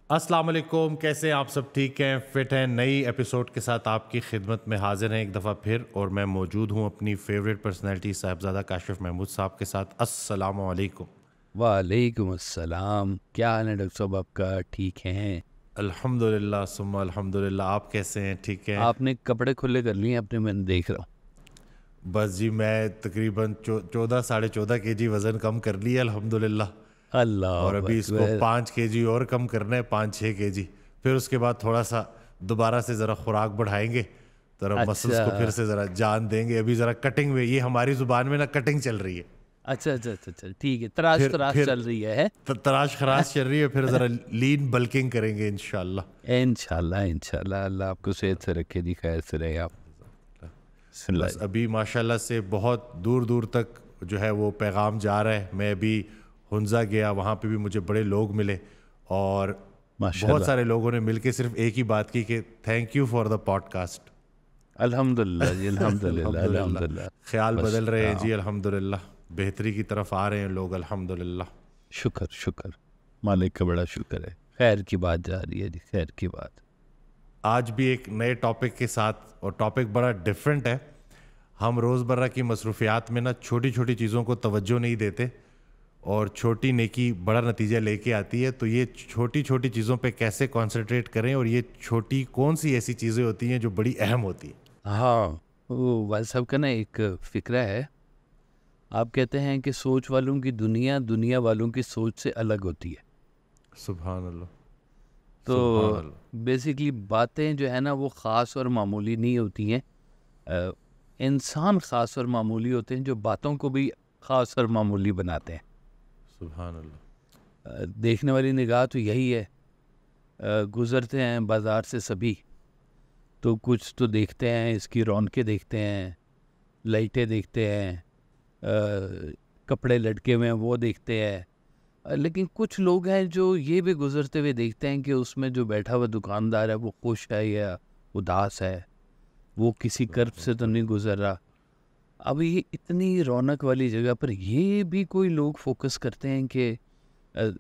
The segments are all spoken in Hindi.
अस्सलाम वालेकुम, कैसे हैं आप सब? ठीक हैं, फिट हैं? नई एपिसोड के साथ आपकी खिदमत में हाजिर हैं एक दफ़ा फिर, और मैं मौजूद हूं अपनी फेवरेट पर्सनैलिटी साहिबजादा काशिफ महमूद साहब के साथ। अस्सलाम वालेकुम। वालेकुम अस्सलाम। क्या हाल है डॉक्टर साहब आपका? ठीक हैं? अल्हम्दुलिल्लाह सुम्मा अल्हम्दुलिल्लाह। आप कैसे हैं? ठीक हैं? आपने कपड़े खुले कर लिए अपने, मैंने देख रहा हूँ। बस जी, मैं तकरीबन 14-14.5 kg वज़न कम कर लिया अल्हम्दुलिल्लाह, और अल्लाह अभी इसको अकबर। 5 kg और कम करना है, 5-6 kg। फिर उसके बाद थोड़ा सा दोबारा से ज़रा खुराक बढ़ाएंगे, ज़रा मसल्स अच्छा को फिर से ज़रा जान देंगे। अभी ज़रा कटिंग में, ये हमारी ज़ुबान में ना कटिंग चल रही है। अच्छा अच्छा अच्छा अच्छा, ठीक है। तराश तराश फिर चल रही है। तराश खराश चल रही है, फिर ज़रा लीन बल्किंग करेंगे इंशाल्लाह। इंशाल्लाह इंशाल्लाह, अल्लाह आपको सेहत से रखे जी, खैर से रहे आप। बिस्मिल्लाह बस जी। अभी माशाल्लाह से बहुत दूर दूर तक जो है वो पैगाम जा रहा है। मैं अभी हुंजा गया, वहाँ पे भी मुझे बड़े लोग मिले, और बहुत माशाल्लाह। सारे लोगों ने मिलके सिर्फ एक ही बात की कि thank you for the podcast. अल्हम्दुलिल्लाह जी, अल्हम्दुलिल्लाह अल्हम्दुलिल्लाह। अल्हम्दुलिल्लाह। ख्याल बस बदल रहे हैं हाँ, जी, अल्हम्दुलिल्लाह। बेहतरी की तरफ आ रहे हैं लोग, अल्हम्दुलिल्लाह। शुक्र शुक्र, मालिक का बड़ा शुक्र है। खैर की बात जा रही है जी, खैर की बात। आज भी एक नए टॉपिक के साथ, और टॉपिक बड़ा डिफरेंट है। हम रोज़मर्रा की मसरूफियात में ना छोटी छोटी चीज़ों को तवज्जो नहीं देते, और छोटी नेकी बड़ा नतीजा लेके आती है। तो ये छोटी छोटी चीज़ों पे कैसे कंसंट्रेट करें, और ये छोटी कौन सी ऐसी चीज़ें होती हैं जो बड़ी अहम होती हैं? हाँ, वो वाल साहब का ना एक फ़िक्रा है। आप कहते हैं कि सोच वालों की दुनिया, दुनिया वालों की सोच से अलग होती है। सुभान अल्लाह। सुभान तो अल्लाह। बेसिकली बातें जो है ना वो ख़ास और मामूली नहीं होती हैं। अ, इंसान ख़ास और मामूली होते हैं जो बातों को भी ख़ास और मामूली बनाते हैं। सुभान अल्लाह। देखने वाली निगाह तो यही है। गुज़रते हैं बाज़ार से सभी, तो कुछ तो देखते हैं, इसकी रौनकें देखते हैं, लाइटें देखते हैं, कपड़े लटके हुए हैं वो देखते हैं। लेकिन कुछ लोग हैं जो ये भी गुजरते हुए देखते हैं कि उसमें जो बैठा हुआ दुकानदार है वो खुश है या उदास है, वो किसी कर्ब से तो नहीं गुजर रहा। अब ये इतनी रौनक वाली जगह पर ये भी कोई लोग फोकस करते हैं कि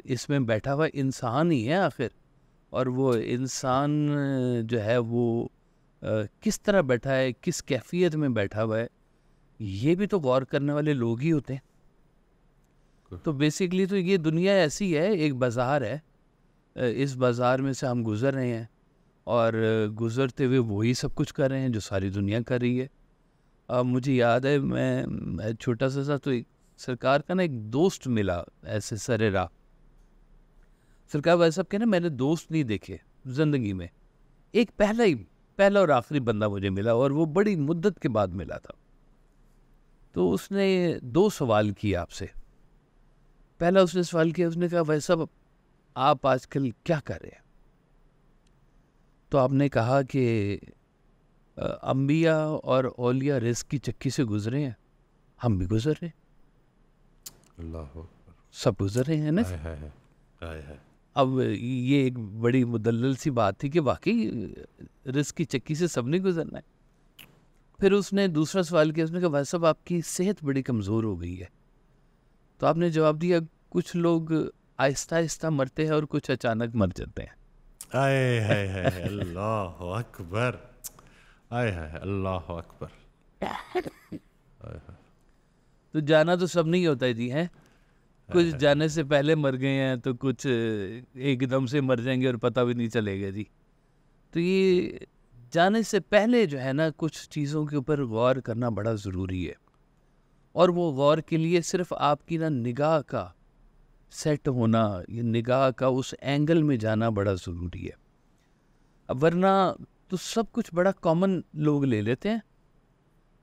इसमें बैठा हुआ इंसान ही है आखिर, और वो इंसान जो है वो किस तरह बैठा है, किस कैफियत में बैठा हुआ है, ये भी तो गौर करने वाले लोग ही होते हैं। तो बेसिकली तो ये दुनिया ऐसी है, एक बाज़ार है। इस बाज़ार में से हम गुज़र रहे हैं, और गुज़रते हुए वही सब कुछ कर रहे हैं जो सारी दुनिया कर रही है। मुझे याद है, मैं छोटा सा तो एक सरकार का ना एक दोस्त मिला ऐसे सरे राह। सरकार भाई साहब के ना मैंने दोस्त नहीं देखे ज़िंदगी में। एक पहला और आखिरी बंदा मुझे मिला, और वो बड़ी मुद्दत के बाद मिला था। तो उसने 2 सवाल किए आपसे। पहला उसने सवाल किया, उसने कहा भाई साहब आप आजकल क्या कर रहे हैं? तो आपने कहा कि अंबिया और औलिया रिज़्क की चक्की से गुजरे हैं, हम भी गुजर रहे हैं, अल्लाह हू। सब गुजर रहे हैं ना। हाय हाय हाय। हाय हाय। अब ये एक बड़ी मुदल्लल सी बात थी कि वाकई रिज़्क की चक्की से सब ने गुजरना है। फिर उसने दूसरा सवाल किया, उसने कहा भाई साहब आपकी सेहत बड़ी कमज़ोर हो गई है। तो आपने जवाब दिया, कुछ लोग आहिस्ता आहिस्ता मरते हैं और कुछ अचानक मर जाते हैं। हाय हाय हाय हाय, अल्लाह अकबर। हाय हाय हाय, अल्लाह अकबर। तो जाना तो सब नहीं होता है जी, हैं। कुछ जाने से पहले मर गए हैं, तो कुछ एकदम से मर जाएंगे और पता भी नहीं चलेगा जी। तो ये जाने से पहले जो है ना कुछ चीज़ों के ऊपर गौर करना बड़ा ज़रूरी है, और वो गौर के लिए सिर्फ आपकी ना निगाह का सेट होना, ये निगाह का उस एंगल में जाना बड़ा ज़रूरी है। अब वरना तो सब कुछ बड़ा कॉमन लोग ले लेते हैं।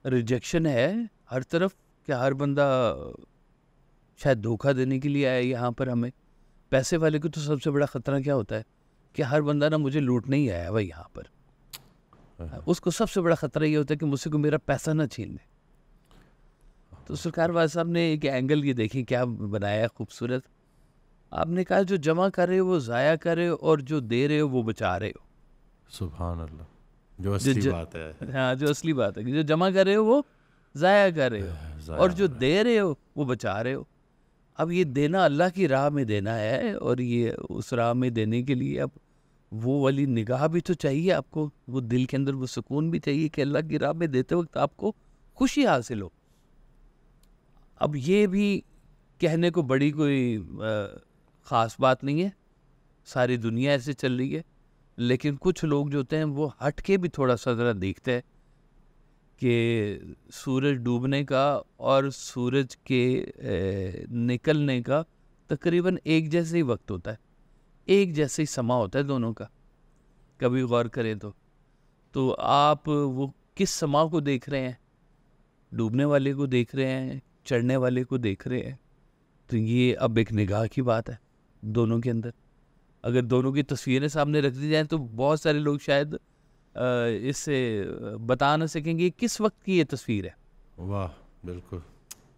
रिजेक्शन है हर तरफ, कि हर बंदा शायद धोखा देने के लिए आया है यहाँ पर हमें। पैसे वाले को तो सबसे बड़ा ख़तरा क्या होता है कि हर बंदा ना मुझे लूटने ही आया भाई यहाँ पर। उसको सबसे बड़ा ख़तरा ये होता है कि मुझसे को मेरा पैसा ना छीन ले। तो सरकार वाला साहब ने एक एंगल ये देखी क्या बनाया है खूबसूरत। आपने कहा जो जमा कर रहे हो वो ज़ाया कर रहे हो, और जो दे रहे हो वो बचा रहे हो। सुभान अल्लाह। जो जो असली ज, बात है। हाँ, जो असली बात है कि जो जमा कर रहे हो वो ज़ाया कर रहे हो, और ज़ाया जो हो रहा है। दे रहे हो वो बचा रहे हो। अब ये देना अल्लाह की राह में देना है, और ये उस राह में देने के लिए अब वो वाली निगाह भी तो चाहिए आपको, वो दिल के अंदर वो सुकून भी चाहिए कि अल्लाह की राह में देते वक्त आपको खुशी हासिल हो। अब ये भी कहने को बड़ी कोई ख़ास बात नहीं है, सारी दुनिया ऐसे चल रही है, लेकिन कुछ लोग जो होते हैं वो हट के भी थोड़ा सा ज़रा देखते हैं कि सूरज डूबने का और सूरज के निकलने का तकरीबन एक जैसे ही वक्त होता है, एक जैसे ही समा होता है दोनों का, कभी गौर करें तो आप वो किस समा को देख रहे हैं, डूबने वाले को देख रहे हैं, चढ़ने वाले को देख रहे हैं। तो ये अब एक निगाह की बात है दोनों के अंदर। अगर दोनों की तस्वीरें सामने रख दी जाएं तो बहुत सारे लोग शायद इससे बता ना सकेंगे किस वक्त की ये तस्वीर है। वाह, बिल्कुल,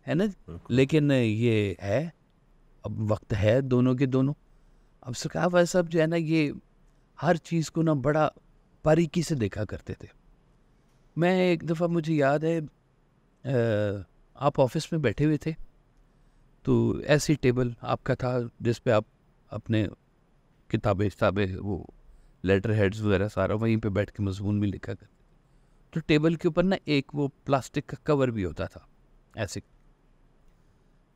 है ना? बिल्कुल। लेकिन ये है, अब वक्त है दोनों के दोनों। अब सरकार भाई साहब जो है ना, ये हर चीज़ को ना बड़ा बारीकी से देखा करते थे। मैं एक दफ़ा, मुझे याद है, आप ऑफिस में बैठे हुए थे, तो ऐसी टेबल आपका था जिस पे आप अपने किताबें वो लेटर हेड्स वगैरह सारा वहीं पे बैठ के मजमून भी लिखा करते। तो टेबल के ऊपर ना एक वो प्लास्टिक का कवर भी होता था ऐसे।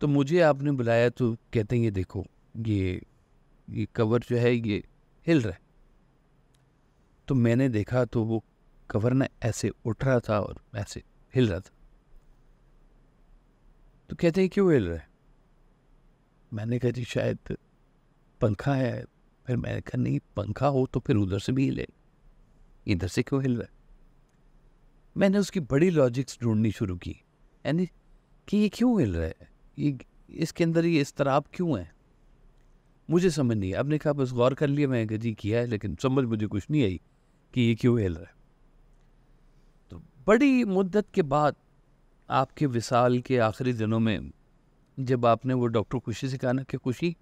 तो मुझे आपने बुलाया तो कहते हैं ये देखो, ये कवर जो है ये हिल रहा है। तो मैंने देखा तो वो कवर ना ऐसे उठ रहा था और ऐसे हिल रहा था। तो कहते हैं क्यों हिल रहा है? मैंने कहा जी शायद पंखा है। फिर मैंने कहा नहीं, पंखा हो तो फिर उधर से भी हिले, इधर से क्यों हिल रहा है? मैंने उसकी बड़ी लॉजिक्स ढूंढनी शुरू की, यानी कि ये क्यों हिल रहा है, ये इसके अंदर ये इस्तराब क्यों है, मुझे समझ नहीं। आपने कहा बस गौर कर लिया, मैं जी किया है, लेकिन समझ मुझे कुछ नहीं आई कि ये क्यों हिल रहा है। तो बड़ी मुद्दत के बाद आपके विसाल के आखिरी दिनों में जब आपने वो डॉक्टर खुशी से कहा ना कि खुशी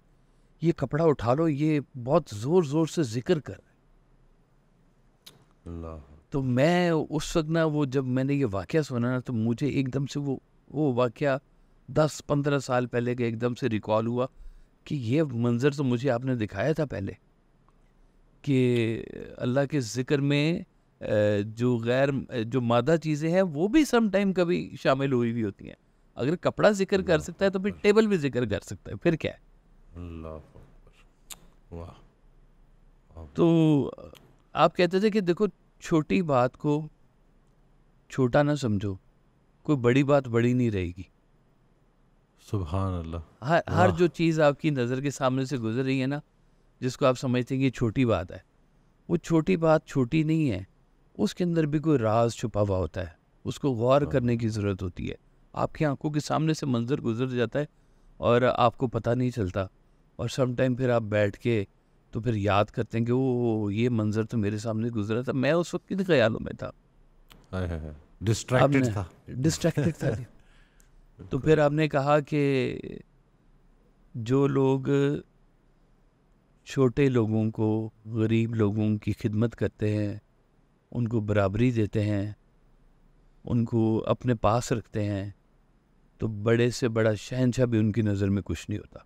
ये कपड़ा उठा लो, ये बहुत ज़ोर ज़ोर से जिक्र कर, अल्लाह। तो मैं उस वक्त ना, वो जब मैंने ये वाक़या सुना ना, तो मुझे एकदम से वो वाक़या 10-15 साल पहले का एकदम से रिकॉल हुआ कि ये मंज़र तो मुझे आपने दिखाया था पहले कि अल्लाह के ज़िक्र में जो मादा चीज़ें हैं वो भी सम टाइम कभी शामिल हुई भी होती हैं। अगर कपड़ा ज़िक्र कर सकता है तो फिर टेबल भी ज़िक्र कर सकता है, फिर क्या है? अल्लाह अकबर। वाह। तो आप कहते थे कि देखो, छोटी बात को छोटा ना समझो, कोई बड़ी बात बड़ी नहीं रहेगी। सुभान अल्लाह। हर वाह। जो चीज़ आपकी नज़र के सामने से गुजर रही है ना, जिसको आप समझते हैं कि ये छोटी बात है, वो छोटी बात छोटी नहीं है, उसके अंदर भी कोई राज छुपा हुआ होता है, उसको गौर करने की ज़रूरत होती है। आपकी आंखों के सामने से मंजर गुजर जाता है और आपको पता नहीं चलता, और सम टाइम फिर आप बैठ के तो फिर याद करते हैं कि वो ये मंजर तो मेरे सामने गुजरा था, मैं उस वक्त किन ख्यालों में था। हाय हाय हाय, डिस्ट्रैक्टेड आपने था। डिस्ट्रैक्टेड था जी। तो फिर आपने कहा कि जो लोग छोटे लोगों को, गरीब लोगों की खिदमत करते हैं, उनको बराबरी देते हैं, उनको अपने पास रखते हैं, तो बड़े से बड़ा शहंशाह भी उनकी नज़र में कुछ नहीं होता।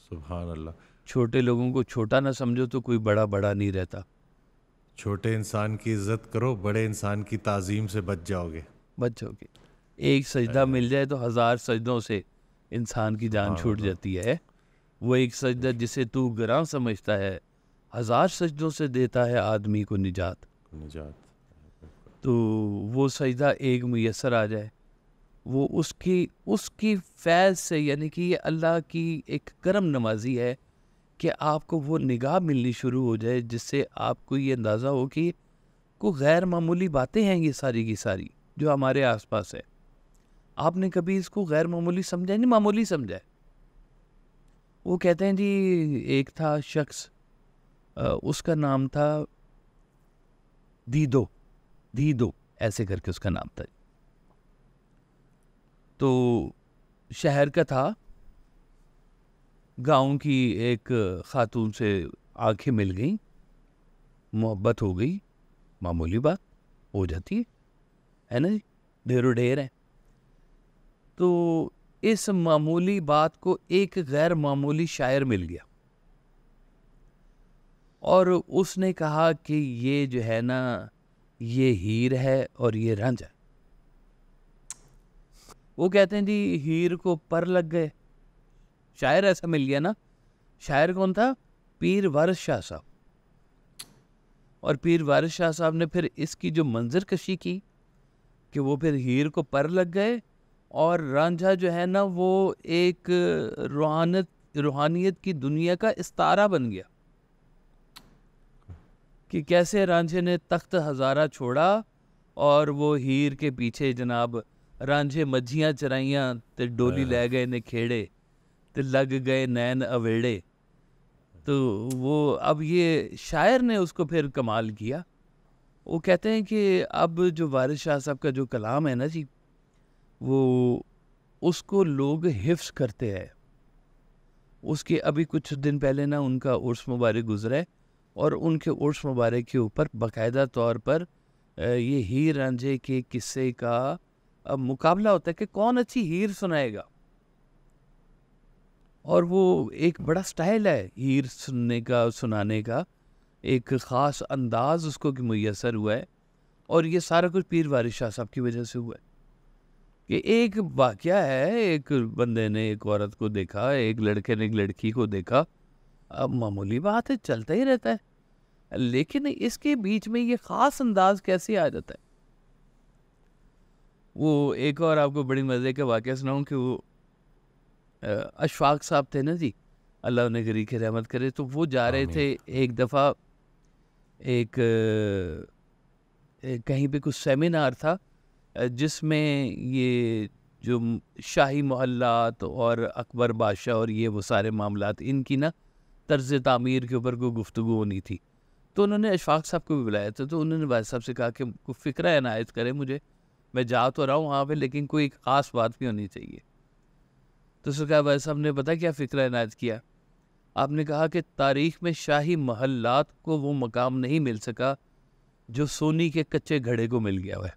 सुभान अल्लाह। छोटे लोगों को छोटा ना समझो तो कोई बड़ा बड़ा नहीं रहता। छोटे इंसान की इज्जत करो, बड़े इंसान की ताजीम से बच जाओगे। बच्चों के एक सजदा मिल जाए तो 1000 सजदों से इंसान की जान सुभान छूट अल्लाह। जाती है। वो एक सजदा जिसे तू गिरां समझता है, 1000 सजदों से देता है आदमी को निजात। निजात। तो वो सजदा एक मुयस्सर आ जाए, वो उसकी उसकी फैज़ से, यानी कि ये अल्लाह की एक करम नवाजी है कि आपको वो निगाह मिलनी शुरू हो जाए जिससे आपको ये अंदाज़ा हो कि कोई गैर मामूली बातें हैं ये सारी की सारी जो हमारे आसपास है। आपने कभी इसको गैर मामूली समझा नहीं, मामूली समझा है। वो कहते हैं जी, एक था शख्स, उसका नाम था दीदो, दीदो ऐसे करके उसका नाम था। तो शहर का था, गांव की एक खातून से आंखें मिल गई, मोहब्बत हो गई, मामूली बात हो जाती है ना जी, ढेरों ढेर है। तो इस मामूली बात को एक गैर मामूली शायर मिल गया और उसने कहा कि ये जो है ना, ये हीर है और ये रांझा। वो कहते हैं जी हीर को पर लग गए, शायर ऐसा मिल गया ना। शायर कौन था? पीर वारिस शाह साहब। और पीर वारिस शाह साहब ने फिर इसकी जो मंजर कशी की कि वो फिर हीर को पर लग गए और रांझा जो है ना वो एक रूहानियत की दुनिया का इस्तारा बन गया कि कैसे रांझे ने तख्त हजारा छोड़ा और वो हीर के पीछे जनाब रांझे मज्जियां चराइयां ते डोली ले गए ने खेड़े ते लग गए नैन अवेड़े। तो वो अब ये शायर ने उसको फिर कमाल किया। वो कहते हैं कि अब जो वारिस शाह साहब का जो कलाम है ना जी, वो उसको लोग हिफ्स करते हैं। उसके अभी कुछ दिन पहले ना उनका उर्स मुबारक गुजरा है और उनके उर्स मुबारक के ऊपर बाकायदा तौर पर ये हीर रांझे के किस्से का मुकाबला होता है कि कौन अच्छी हीर सुनाएगा। और वो एक बड़ा स्टाइल है हीर सुनने का, सुनाने का एक ख़ास अंदाज उसको कि मुयसर हुआ है। और ये सारा कुछ पीर वारिस शाह साहब की वजह से हुआ है कि एक वाक़या है, एक बंदे ने एक औरत को देखा, एक लड़के ने एक लड़की को देखा। अब मामूली बात है, चलता ही रहता है, लेकिन इसके बीच में ये ख़ास अंदाज कैसे आ जाता है। वो एक और आपको बड़ी मज़े का वाक़या सुनाऊँ कि वो अशफाक साहब थे ना जी, अल्लाह उन्हें गरीब की रहमत करे। तो वो जा रहे थे एक दफ़ा एक कहीं पे कुछ सेमिनार था जिसमें ये जो शाही मोहल्लात और अकबर बादशाह और ये वो सारे मामलात इनकी ना तर्ज तामीर के ऊपर कोई गुफ्तगू होनी थी। तो उन्होंने अशफाक साहब को भी बुलाया था। तो उन्होंने भाई साहब से कहा कि कोई फ़िक्रा इनायत करें मुझे, मैं जा तो रहा हूँ वहाँ पे लेकिन कोई ख़ास बात भी होनी चाहिए। तो उसने कहा भाई साहब ने पता क्या फ़िक्रा इनायत किया? आपने कहा कि तारीख़ में शाही महल्लात को वो मकाम नहीं मिल सका जो सोनी के कच्चे घड़े को मिल गया हुआ है।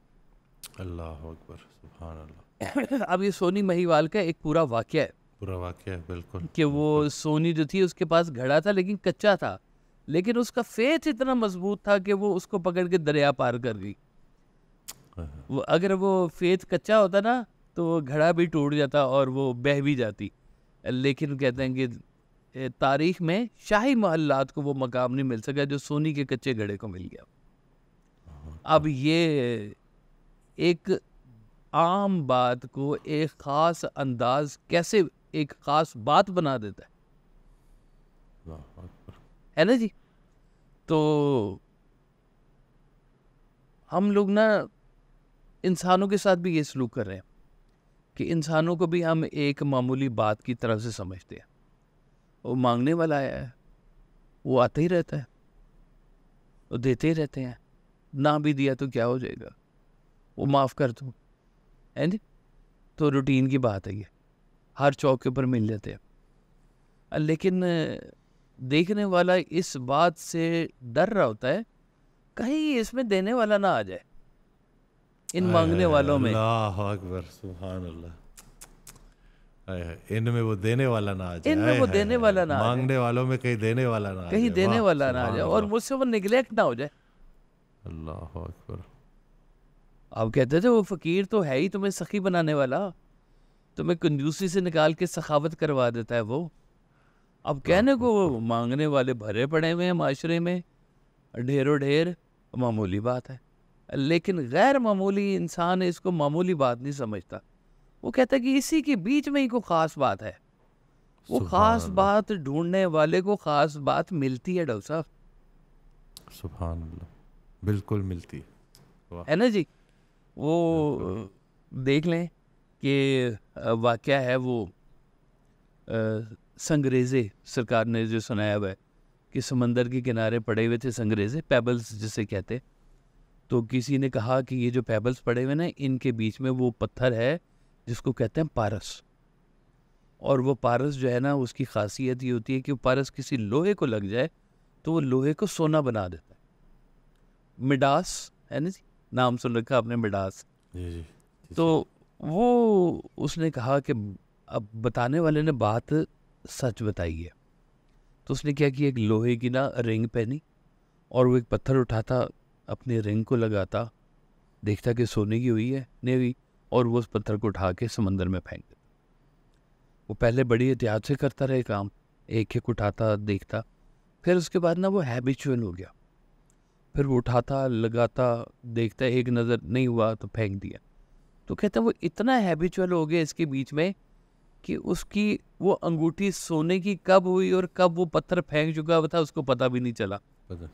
अल्लाह अकबर, सुभान अल्लाह। अब ये सोनी महिवाल का एक पूरा वाक़या है, पूरा वाक़या है, बिल्कुल कि वो सोनी जो थी उसके पास घड़ा था लेकिन कच्चा था, लेकिन उसका फेथ इतना मजबूत था कि वो उसको पकड़ के दरिया पार कर गई। वो अगर वो फेथ कच्चा होता ना तो वो घड़ा भी टूट जाता और वो बह भी जाती। लेकिन कहते हैं कि तारीख में शाही महल्लात को वो मकाम नहीं मिल सका जो सोनी के कच्चे घड़े को मिल गया। अब ये एक आम बात को एक ख़ास अंदाज कैसे एक ख़ास बात बना देता है ना जी। तो हम लोग ना इंसानों के साथ भी ये सलूक कर रहे हैं कि इंसानों को भी हम एक मामूली बात की तरह से समझते हैं। वो मांगने वाला आया है, वो आता ही रहता है, वो देते ही रहते हैं, ना भी दिया तो क्या हो जाएगा, वो माफ़ कर दो, है जी। तो रूटीन की बात है, ये हर चौक के ऊपर मिल जाते हैं। लेकिन देखने वाला इस बात से डर रहा होता है कहीं इसमें देने वाला ना आ जाए, इन मांगने वालों में। अल्लाह अकबर, सुभान अल्लाह। इनमें वो देने वाला ना आ जाए, इनमें वो देने वाला ना आ जाए, मांगने वालों में कहीं देने वाला ना आ जाए, कहीं देने वाला ना आ सुभान जाए और अल्लाह। मुझसे वो निगलेक्ट ना हो जाए। अल्लाह अकबर। आप कहते थे वो फ़कीर तो है ही तुम्हें सखी बनाने वाला, तुम्हें कंजूसी से निकाल के सखावत करवा देता है वो। अब कहने को वो मांगने वाले भरे पड़े हुए हैं माशरे में, ढेरों ढेर, मामूली बात है। लेकिन गैर मामूली इंसान इसको मामूली बात नहीं समझता। वो कहता है कि इसी के बीच में ही कोई ख़ास बात है। वो ख़ास बात ढूंढने वाले को ख़ास बात मिलती है डॉक्टर साहब, सुभान अल्लाह, बिल्कुल मिलती है ना जी। वो देख लें कि वाक़या है वो संगरेज़े सरकार ने जो सुनाया हुआ है कि समंदर के किनारे पड़े हुए थे संगरेज़े, पेबल्स जिसे कहते। तो किसी ने कहा कि ये जो पेबल्स पड़े हुए ना इनके बीच में वो पत्थर है जिसको कहते हैं पारस। और वो पारस जो है ना उसकी खासियत ये होती है कि वो पारस किसी लोहे को लग जाए तो वो लोहे को सोना बना देता है। मिडास है ना जी, नाम सुन रखा आपने मिडास। जी जी। तो वो उसने कहा कि अब बताने वाले ने बात सच बताई है। तो उसने क्या किया, एक लोहे की ना रिंग पहनी और वो एक पत्थर उठाता, अपनी रिंग को लगाता, देखता कि सोने की हुई है, नहीं हुई, और वो उस पत्थर को उठा के समंदर में फेंक देता। वो पहले बड़ी एहतियात से करता रहे काम, एक एक उठाता, देखता, फिर उसके बाद ना वो हैबिचुअल हो गया। फिर वो उठाता, लगाता, देखता, एक नज़र नहीं हुआ तो फेंक दिया। तो कहते हैं वो इतना हैबिचुअल हो गया इसके बीच में कि उसकी वो अंगूठी सोने की कब हुई और कब वो पत्थर फेंक चुका था उसको पता भी नहीं चला। पता।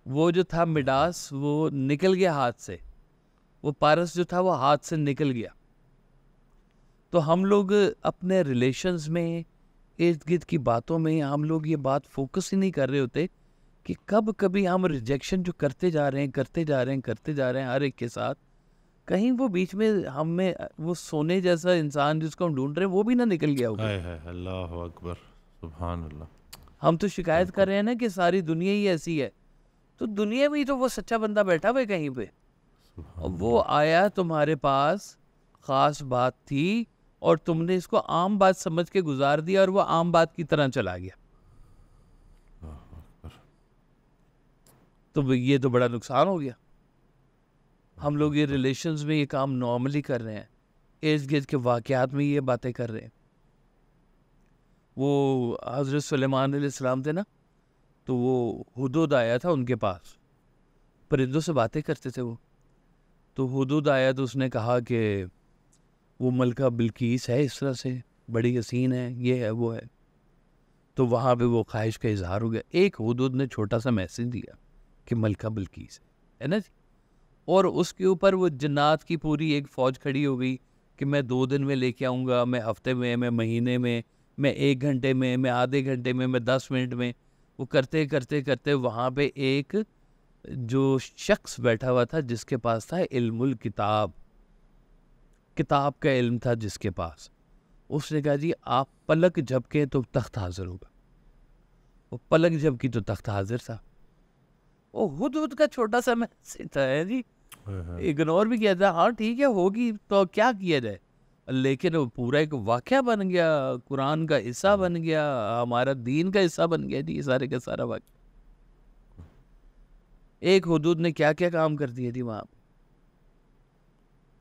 वो जो था मिडास वो निकल गया हाथ से, वो पारस जो था वो हाथ से निकल गया। तो हम लोग अपने रिलेशंस में, इर्द गिर्द की बातों में हम लोग ये बात फोकस ही नहीं कर रहे होते कि कब कभी हम रिजेक्शन जो करते जा रहे हैं हर एक के साथ, कहीं वो बीच में हमें वो सोने जैसा इंसान जिसको हम ढूंढ रहे हैं वो भी ना निकल गया होगा। हाय हाय, अल्लाह अकबर, सुभान अल्लाह। हम तो शिकायत कर रहे हैं ना कि सारी दुनिया ही ऐसी है, तो दुनिया में ही तो वो सच्चा बंदा बैठा हुआ है कहीं पे, और वो आया तुम्हारे पास, खास बात थी और तुमने इसको आम बात समझ के गुजार दिया और वो आम बात की तरह चला गया। तो ये तो बड़ा नुकसान हो गया। हम लोग ये रिलेशंस में ये काम नॉर्मली कर रहे हैं, इर्द गिर्द के वाकयात में ये बातें कर रहे हैं। वो हज़रत सुलेमान अलैहिस्सलाम थे ना, तो वो हुदूद आया था उनके पास, परिंदों से बातें करते थे वो। तो हुदूद आया तो उसने कहा कि वो मलका बिल्कीस है, इस तरह से बड़ी हसीन है, ये है वो है। तो वहाँ पे वो ख्वाहिश का इजहार हो गया। एक हुदूद ने छोटा सा मैसेज दिया कि मलका बिल्कीस है ना जी, और उसके ऊपर वो जन्नात की पूरी एक फ़ौज खड़ी हो गई कि मैं 2 दिन में लेके आऊँगा, मैं हफ्ते में, मैं महीने में, मैं 1 घंटे में, मैं आधे घंटे में, मैं 10 मिनट में। वो करते करते करते वहाँ पे एक जो शख्स बैठा हुआ था जिसके पास था इल्मुल किताब, किताब का इल्म था जिसके पास, उसने कहा जी आप पलक झपके तो तख्त हाजिर होगा। वो पलक झपकी तो तख्त हाजिर था। वो हुदहुद का छोटा सा मैसेज था है जी, इग्नोर भी किया था, हाँ ठीक है होगी तो क्या किया जाए, लेकिन वो पूरा एक वाक़या बन गया, कुरान का हिस्सा बन गया, हमारा दीन का हिस्सा बन गया जी, ये सारे का सारा वाक़या। एक हुदूद ने क्या क्या काम कर दिए थी वहाँ पे।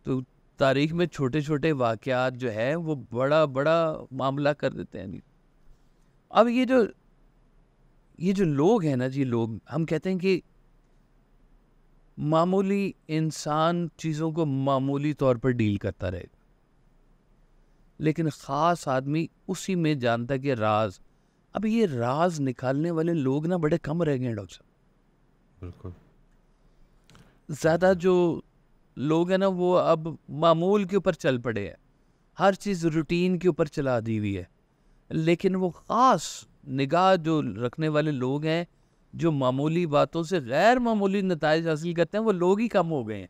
तो तारीख में छोटे छोटे वाक़यात जो है वो बड़ा बड़ा मामला कर देते हैं जी। अब ये जो लोग हैं ना जी, लोग हम कहते हैं कि मामूली इंसान चीज़ों को मामूली तौर पर डील करता रहेगा, लेकिन ख़ास आदमी उसी में जानता कि राज, अब ये राज निकालने वाले लोग ना बड़े कम रह गए हैं डॉक्टर साहब। बिल्कुल। ज़्यादा जो लोग हैं ना वो अब मामूल के ऊपर चल पड़े हैं, हर चीज़ रूटीन के ऊपर चला दी हुई है, लेकिन वो ख़ास निगाह जो रखने वाले लोग हैं, जो मामूली बातों से गैर मामूली नताइज हासिल करते हैं, वो लोग ही कम हो गए हैं।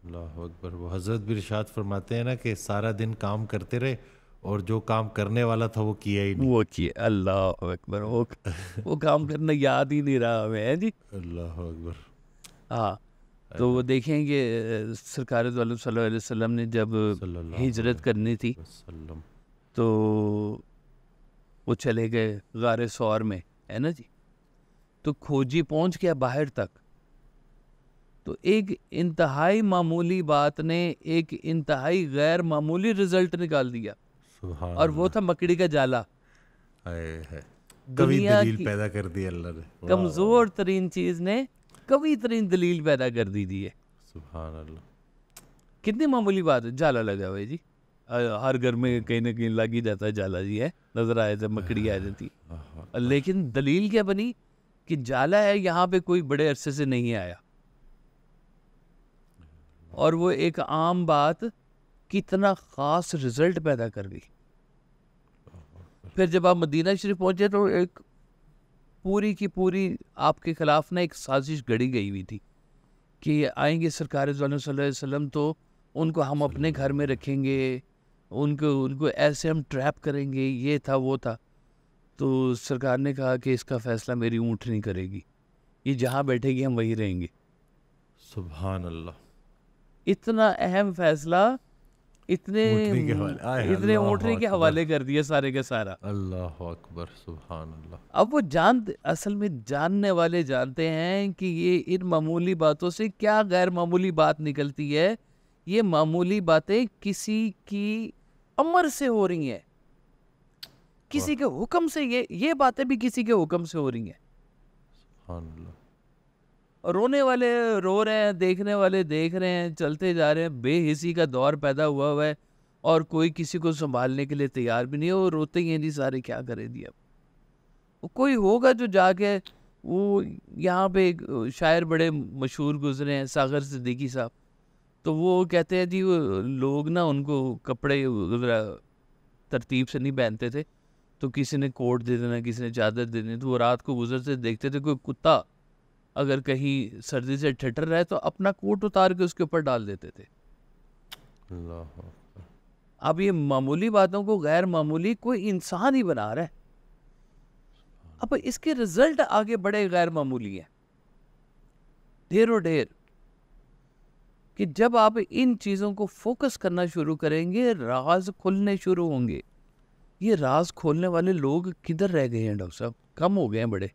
अल्लाह अकबर। वो हज़रत भी इरशाद फरमाते हैं ना कि सारा दिन काम करते रहे और जो काम करने वाला था वो किया ही नहीं। वो किए, अल्लाह अकबर, वो काम करना याद ही नहीं रहा हमें है जी। अल्लाह अकबर। हाँ, तो वो देखेंगे सरकार दो आलम सल्लल्लाहु अलैहि वसल्लम ने जब सल्लल्लाहु हिजरत करनी थी अलैहि वसल्लम। तो वो चले गए गारे सौर में, है ना जी। तो खोजी पहुंच गया बाहर तक, तो एक इंतहाई मामूली बात ने एक इंतहाई गैर मामूली रिजल्ट निकाल दिया, सुभान और वो था मकड़ी का जाला। हाय हाय, कवि दुनिया दलील की पैदा कर दी अल्लाह ने। वाह, कमजोर तरीन चीज ने कवि तरीन दलील पैदा कर दी है। सुभान अल्लाह। कितनी मामूली बात है, जाला लगा हुआ है जी, हर घर में कहीं ना कहीं लग ही जाता है जाला जी, है नजर आए थे मकड़ी आ जाती, लेकिन दलील क्या बनी कि जाला है यहाँ पे कोई बड़े अरसे से नहीं आया, और वो एक आम बात कितना खास रिजल्ट पैदा कर गई। फिर जब आप मदीना शरीफ पहुंचे तो एक पूरी की पूरी आपके खिलाफ ना एक साजिश गढ़ी गई हुई थी कि आएंगे सरकार सल्लल्लाहु अलैहि वसल्लम तो उनको हम अपने घर में रखेंगे, उनको उनको ऐसे हम ट्रैप करेंगे, ये था वो था। तो सरकार ने कहा कि इसका फैसला मेरी ऊँट नहीं करेगी, ये जहाँ बैठेगी हम वहीं रहेंगे। सुभान अल्लाह। इतना अहम फैसला इतने ऊँटनी के हवाले, आय इतने अल्लाह ऊँटनी के अकबर, हवाले कर दिया सारे का सारा। अल्लाह अकबर, सुभान अल्लाह। अब वो असल में जानने वाले जानते हैं कि ये इन मामूली बातों से क्या गैर मामूली बात निकलती है। ये मामूली बातें किसी की अमर से हो रही हैं, किसी के हुक्म से। ये बातें भी किसी के हुक्म से हो रही हैं। सुभान अल्लाह। और रोने वाले रो रहे हैं, देखने वाले देख रहे हैं, चलते जा रहे हैं। बेहिसी का दौर पैदा हुआ है और कोई किसी को संभालने के लिए तैयार भी नहीं है। वो रोते ही हैं जी सारे, क्या करे दिया। कोई होगा जो जाके, वो यहाँ पे एक शायर बड़े मशहूर गुजरे हैं, सागर सिद्दीकी साहब। तो वो कहते हैं जी, वो लोग ना उनको कपड़े ज़रा तरतीब से नहीं पहनते थे, तो किसी ने कोट दे देना, किसी ने चादर दे देनी। तो वो रात को गुजरते देखते थे कोई कुत्ता अगर कहीं सर्दी से ठिठुर रहा है तो अपना कोट उतार के उसके ऊपर डाल देते थे। अल्लाह अकबर। अब ये मामूली बातों को गैर मामूली कोई इंसान ही बना रहा है। अब इसके रिजल्ट आगे बड़े गैर मामूली हैं, ढेरों ढेर। कि जब आप इन चीज़ों को फोकस करना शुरू करेंगे, राज खुलने शुरू होंगे। ये राज खोलने वाले लोग किधर रह गए हैं डॉक्टर साहब? कम हो गए हैं बड़े।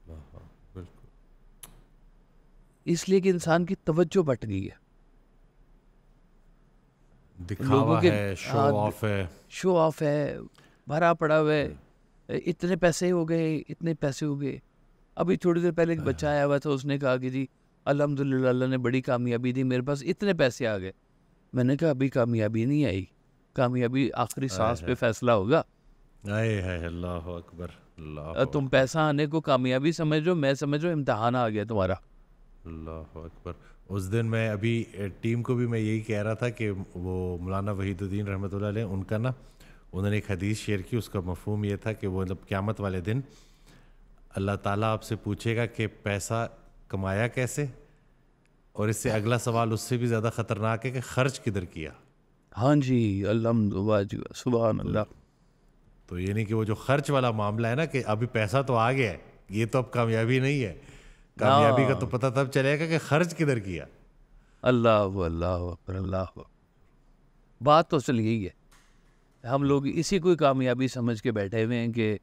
बिल्कुल। इसलिए कि इंसान की तवज्जो बट गई है। दिखावा है, शो ऑफ है, शो ऑफ है, भरा पड़ा हुआ है। इतने पैसे हो गए, इतने पैसे हो गए। अभी थोड़ी देर पहले एक बच्चा आया हुआ था, उसने कहा कि जी अल्हम्दुलिल्लाह अल्लाह ने बड़ी कामयाबी दी, मेरे पास इतने पैसे आ गए। मैंने कहा अभी कामयाबी नहीं आई, कामयाबी आखिरी सांस पे फैसला होगा। आए है, अल्लाह अकबर, अल्लाह तुम पैसा आने को कामयाबी समझ लो, मैं समझ लो इम्तहान आ गया तुम्हारा। अल्लाह अकबर। उस दिन मैं अभी टीम को भी मैं यही कह रहा था कि वो मौलाना वहीदुद्दीन रहमतुल्लाह अलैह, उनका ना, उन्होंने एक हदीस शेयर की। उसका मफहूम ये था कि वो मतलब क़यामत वाले दिन अल्लाह ताला आपसे पूछेगा कि पैसा कमाया कैसे, और इससे अगला सवाल उससे भी ज़्यादा ख़तरनाक है कि ख़र्च किधर किया। हाँ जी, अल्हम्दुलिल्लाह, सुभान अल्लाह। तो ये नहीं कि वो जो खर्च वाला मामला है ना, कि अभी पैसा तो आ गया है, ये तो अब कामयाबी नहीं है। कामयाबी का तो पता तब चलेगा कि खर्च किधर किया। अल्लाह अल्लाह अकबर, अल्लाह। बात तो असल यही है, हम लोग इसी को कामयाबी समझ के बैठे हुए हैं कि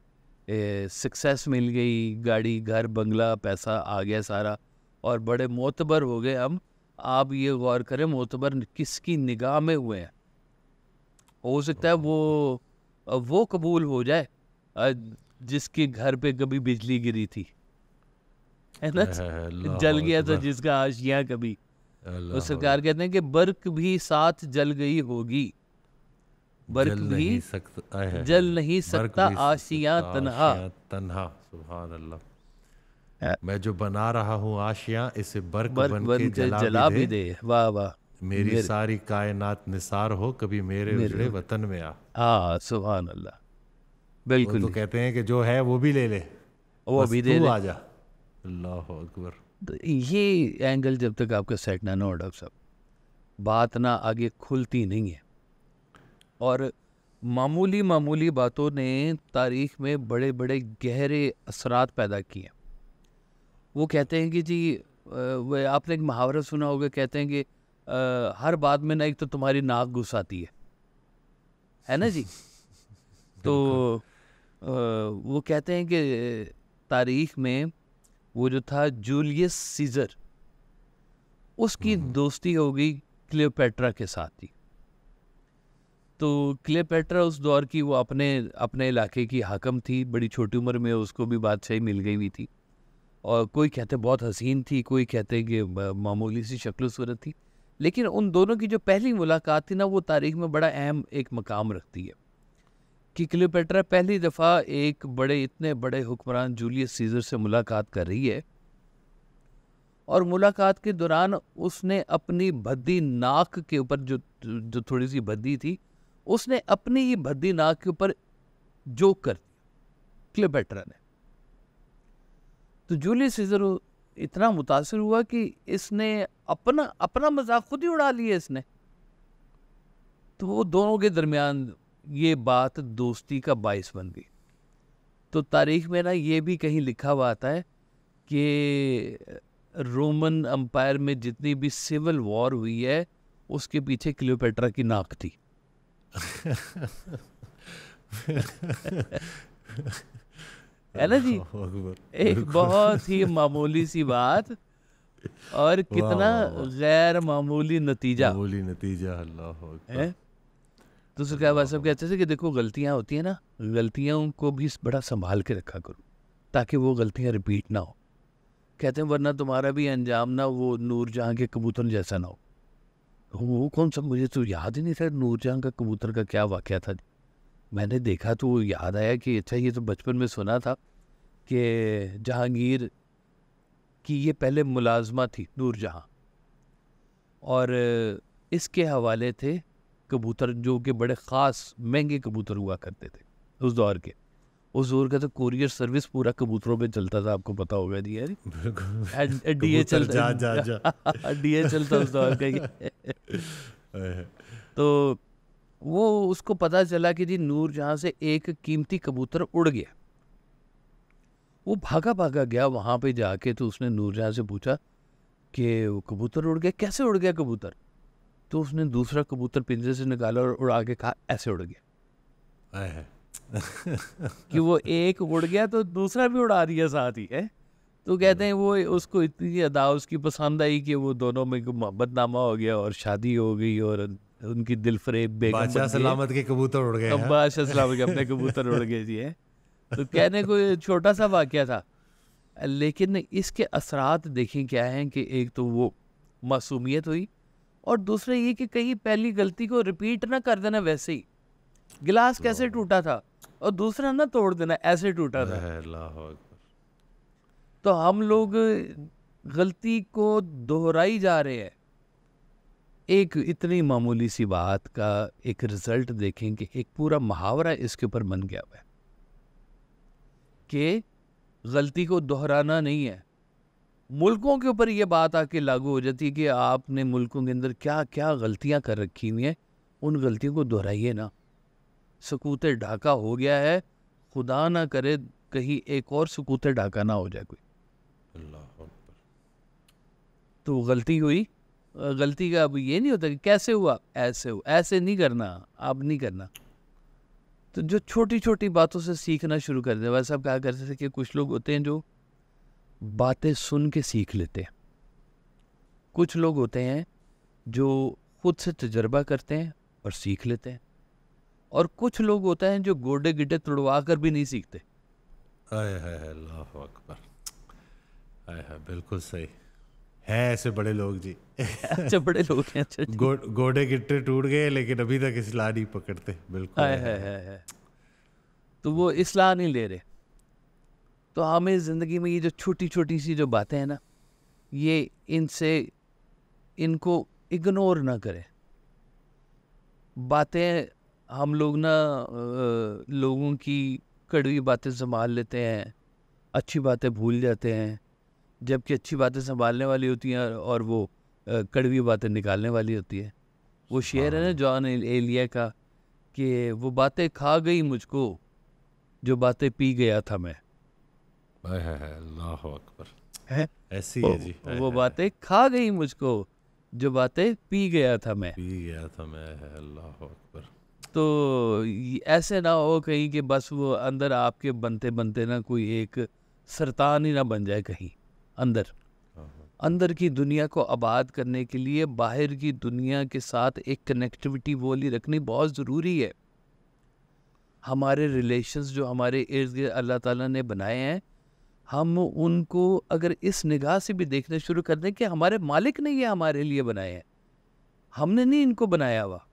सक्सेस मिल गई, गाड़ी घर बंगला पैसा आ गया सारा, और बड़े मोतबर हो गए हम। आप ये गौर करें मोतबर किसकी निगाह में हुए हैं। हो सकता है वो कबूल हो जाए जिसके घर पे कभी बिजली गिरी थी, है ना, जल गया था जिसका आशियाँ कभी। तो सरकार कहते हैं कि बर्क भी साथ जल गई होगी, बर्क भी जल नहीं सकता आशियाँ तन्हा। सुभान अल्लाह। मैं जो बना रहा हूँ आशियाँ, इसे बर्क बन के जला भी दे। वाह वाह। मेरी सारी कायनात निसार हो, कभी मेरे उजड़े वतन में आ। हाँ, सुभान अल्लाह, बिल्कुल। तो कहते हैं कि जो है वो भी ले ले, वो भी दे ले, आ जा। अल्लाह अकबर। तो ये एंगल जब तक आपका सेट ना हो डॉक्टर साहब, बात ना आगे खुलती नहीं है। और मामूली मामूली बातों ने तारीख में बड़े बड़े गहरे असरात पैदा किए हैं। वो कहते हैं कि जी वो आपने एक मुहावरा सुना होगा, कहते हैं कि हर बात में ना एक तो तुम्हारी नाक घुस आती है ना जी। तो वो कहते हैं कि तारीख में वो जो था जूलियस सीजर, उसकी दोस्ती हो गई क्लियोपेट्रा के साथ ही। तो क्लियोपेट्रा उस दौर की वो अपने इलाके की हाकम थी, बड़ी छोटी उम्र में उसको भी बादशाही मिल गई हुई थी। और कोई कहते बहुत हसीन थी, कोई कहते कि मामूली सी शक्ल सूरत थी। लेकिन उन दोनों की जो पहली मुलाकात थी ना, वो तारीख में बड़ा अहम एक मकाम रखती है कि क्लियोपेट्रा पहली दफ़ा एक इतने बड़े हुक्मरान जूलियस सीजर से मुलाकात कर रही है। और मुलाकात के दौरान उसने अपनी भद्दी नाक के ऊपर जो थोड़ी सी भद्दी थी, उसने अपनी ही भद्दी नाक के ऊपर जोक कर दिया क्लियोपेट्रा ने। तो जूलियस सीजर इतना मुतासिर हुआ कि इसने अपना मजाक खुद ही उड़ा लिया इसने। तो वो दोनों के दरमियान ये बात दोस्ती का बाइस बन गई। तो तारीख में ना ये भी कहीं लिखा हुआ आता है कि रोमन अम्पायर में जितनी भी सिविल वॉर हुई है, उसके पीछे क्लियोपेट्रा की नाक थी। है ना जी, अल्लाह अकबर, एक बिल्कुल। बहुत ही मामूली सी बात और वाह कितना वाह वाह, गैर मामूली नतीजा मामूली नतीजा, अल्लाह अकबर, है। तो उसको क्या अल्लाह सब कहते थे कि देखो गलतियां होती है ना, गलतियों को भी बड़ा संभाल के रखा करो ताकि वो गलतियां रिपीट ना हो। कहते हैं वरना तुम्हारा भी अंजाम ना वो नूरजहां के कबूतर जैसा ना हो। वो कौन सा, मुझे तो याद ही नहीं था नूरजहां का कबूतर का क्या वाकया था। मैंने देखा तो वो याद आया कि अच्छा ये तो बचपन में सुना था कि जहांगीर की ये पहले मुलाजमा थी नूरजहां, और इसके हवाले थे कबूतर जो कि बड़े ख़ास महंगे कबूतर हुआ करते थे उस दौर के। उस दौर का तो कुरियर सर्विस पूरा कबूतरों पे चलता था, आपको पता होगा जी यार। बिल्कुल। डीए कबूतर जा जा जा। चलता डीए चलता उस दौर का तो वो उसको पता चला कि जी नूरजहां से एक कीमती कबूतर उड़ गया। वो भागा भागा गया वहां पे जाके, तो उसने नूरजहां से पूछा कि वो कबूतर उड़ गया, कैसे उड़ गया कबूतर? तो उसने दूसरा कबूतर पिंजरे से निकाला और उड़ा के कहा ऐसे उड़ गया। कि वो एक उड़ गया तो दूसरा भी उड़ा दिया साथ ही है। तो कहते हैं वो उसको इतनी अदा उसकी पसंद आई कि वो दोनों में मोहब्बतनामा हो गया और शादी हो गई और उनकी दिलफरेब बेगम बादशाह बन गई। सलामत के कबूतर उड़ गए हैं। बादशाह सलामत के अपने कबूतर उड़ गए जी है। तो कहने को ये छोटा सा वाकया था, लेकिन इसके असरात देखें क्या हैं कि एक तो वो मासूमियत हुई और दूसरा ये कि कहीं पहली गलती को रिपीट ना कर देना। वैसे ही गिलास कैसे टूटा था और दूसरा ना तोड़ देना, ऐसे टूटा था। अल्लाह अकबर। तो हम लोग गलती को दोहराई जा रहे हैं। एक इतनी मामूली सी बात का एक रिजल्ट देखें कि एक पूरा मुहावरा इसके ऊपर बन गया हुआ है कि गलती को दोहराना नहीं है। मुल्कों के ऊपर ये बात आके लागू हो जाती है कि आपने मुल्कों के अंदर क्या क्या गलतियां कर रखी हुई हैं, उन गलतियों को दोहराइए ना। सकूते ढाका हो गया है, खुदा ना करे कहीं एक और सकूते ढाका ना हो जाए कोई। अल्लाह अकबर। तो गलती हुई, गलती का अब ये नहीं होता कि कैसे हुआ, ऐसे हुआ, ऐसे नहीं करना, अब नहीं करना। तो जो छोटी छोटी बातों से सीखना शुरू कर दे। वैसे आप क्या करते थे कि कुछ लोग होते हैं जो बातें सुन के सीख लेते हैं, कुछ लोग होते हैं जो खुद से तजर्बा करते हैं और सीख लेते हैं, और कुछ लोग होते हैं जो गोडे गिड्डे तुड़वा कर भी नहीं सीखते। आय हाय अल्लाह अकबर। आय हाय, बिल्कुल सही हैं ऐसे बड़े लोग जी। अच्छा बड़े लोग हैं। अच्छा गोडे गिट्टे टूट गए लेकिन अभी तक इस्लाह नहीं पकड़ते। बिल्कुल है। तो वो इस्लाह नहीं ले रहे। तो हमें ज़िंदगी में ये जो छोटी छोटी सी जो बातें हैं ना, ये इनको इग्नोर ना करें। बातें हम लोग ना लोगों की कड़वी बातें संभाल लेते हैं, अच्छी बातें भूल जाते हैं, जबकि अच्छी बातें संभालने वाली होती हैं और वो कड़वी बातें निकालने वाली होती है। वो शेर है ना जॉन एलिया का कि वो बातें खा गई मुझको जो बातें पी गया था मैं। अल्लाह अकबर। है ऐसी है जी। वो बातें खा गई मुझको जो बातें पी गया था मैं। पी गया था मैं। अल्लाह अकबर। तो ऐसे ना हो कहीं कि बस वो अंदर आपके बनते बनते ना कोई एक सरतान ही ना बन जाए कहीं अंदर की दुनिया को आबाद करने के लिए बाहर की दुनिया के साथ एक कनेक्टिविटी वाली रखनी बहुत ज़रूरी है। हमारे रिलेशंस जो हमारे इर्द गिर्द अल्लाह ताला ने बनाए हैं, हम उनको अगर इस निगाह से भी देखना शुरू कर दें कि हमारे मालिक ने ये हमारे लिए बनाए हैं, हमने नहीं इनको बनाया हुआ।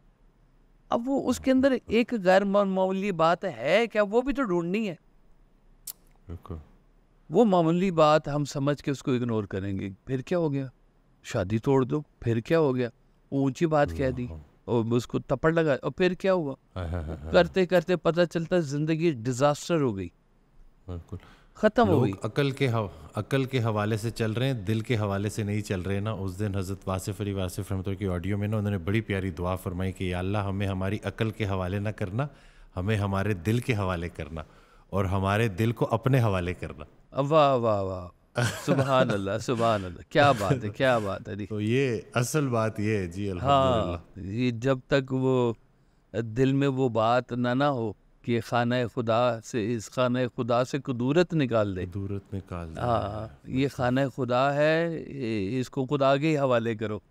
अब वो उसके अंदर एक गैर मामूली बात है क्या, वो भी तो ढूंढनी है। वो मामूली बात हम समझ के उसको इग्नोर करेंगे, फिर क्या हो गया, शादी तोड़ दो, फिर क्या हो गया, ऊंची बात कह दी और उसको थप्पड़ लगा और फिर क्या हुआ। करते करते पता चलता जिंदगी डिजास्टर हो गई, खत्म हो गई। अकल के हवाले से चल रहे हैं, दिल के हवाले से नहीं चल रहे ना। उस दिन हज़रत वासिफ़ अली वासिफ़ रहमतुल्लाह की ऑडियो में ना उन्होंने बड़ी प्यारी दुआ फरमाई कि या अल्लाह हमें हमारी अकल के हवाले ना करना, हमें हमारे दिल के हवाले करना और हमारे दिल को अपने हवाले करना। वाह वाह वाह, सुभान अल्लाह, सुभान अल्लाह, क्या बात है, क्या बात है जी। तो ये असल बात ये है जी, अल्हम्दुलिल्लाह। हाँ, ये जब तक वो दिल में वो बात ना हो कि खाना खुदा से, इस खाना खुदा से कुदूरत निकाल दे। कुदूरत निकाल दे। हाँ, ये खाना खुदा है, इसको खुदा के ही हवाले करो।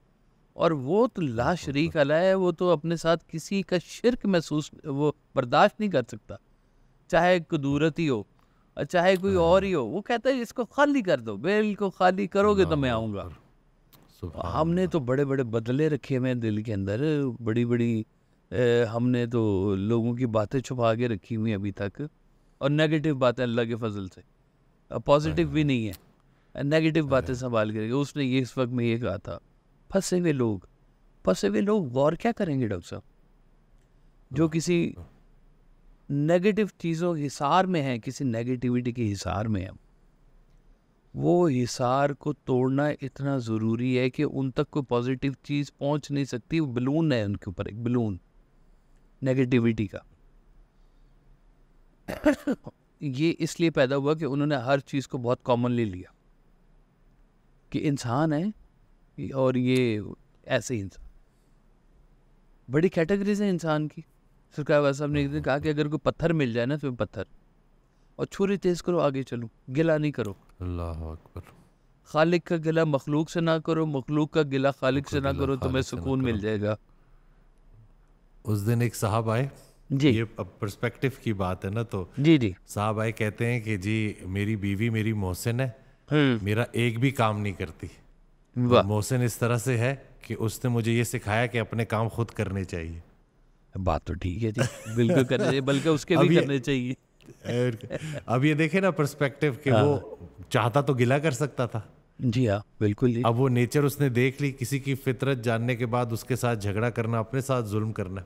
और वो तो ला शरीक अला है, वो तो अपने साथ किसी का शिर्क महसूस वो बर्दाश्त नहीं कर सकता, चाहे कुदूरत ही हो और चाहे कोई और ही हो। वो कहता है इसको खाली कर दो, बिल्कुल खाली करोगे तो मैं आऊँगा। सुभान हमने तो बड़े बड़े बदले रखे हुए हैं दिल के अंदर, बड़ी बड़ी हमने तो लोगों की बातें छुपा के रखी हुई हैं अभी तक, और नेगेटिव बातें अल्लाह के फजल से, पॉजिटिव भी नहीं है, नेगेटिव बातें संभाल के रखी। उसने ये इस वक्त में ये कहा था, फंसे हुए लोग गौर क्या करेंगे डॉक्टर साहब, जो किसी नेगेटिव चीज़ों के हिसार में है, किसी नेगेटिविटी के हिसार में है। वो हिसार को तोड़ना इतना ज़रूरी है कि उन तक कोई पॉजिटिव चीज़ पहुंच नहीं सकती। वो बलून है उनके ऊपर, एक बलून नेगेटिविटी का। ये इसलिए पैदा हुआ कि उन्होंने हर चीज़ को बहुत कॉमनली लिया कि इंसान है और ये ऐसे ही इंसान। बड़ी कैटेगरीज है इंसान की। सरकार वाला साहब ने एक दिन कहा कि अगर कोई पत्थर मिल जाए ना, तुम्हें पत्थर, और छुरी तेज करो, आगे चलो, गिला नहीं करो। अल्लाह अकबर। खालिक का गिला मखलूक से ना करो, मखलूक का गिला खालिक से ना गिला करो, तुम्हें खालिक से ना सुकून मिल करो। जाएगा। उस दिन एक साहब आए, जी ये अब पर्सपेक्टिव की बात है ना, तो जी जी। साहब आए, कहते हैं कि जी मेरी बीवी मेरी मोहसिन है, मेरा एक भी काम नहीं करती। और वाह, मोहसिन इस तरह से है कि उसने मुझे ये सिखाया कि अपने काम खुद करने चाहिए। बात तो ठीक है जी, बिल्कुल करने चाहिए, बल्कि उसके अब भी ये- करने चाहिए। अब ये देखे ना पर्सपेक्टिव कि वो चाहता तो गिला कर सकता था। जी हाँ, बिल्कुल जी। अब वो नेचर उसने देख ली, किसी की फितरत जानने के बाद उसके साथ झगड़ा करना, अपने साथ जुल्म करना।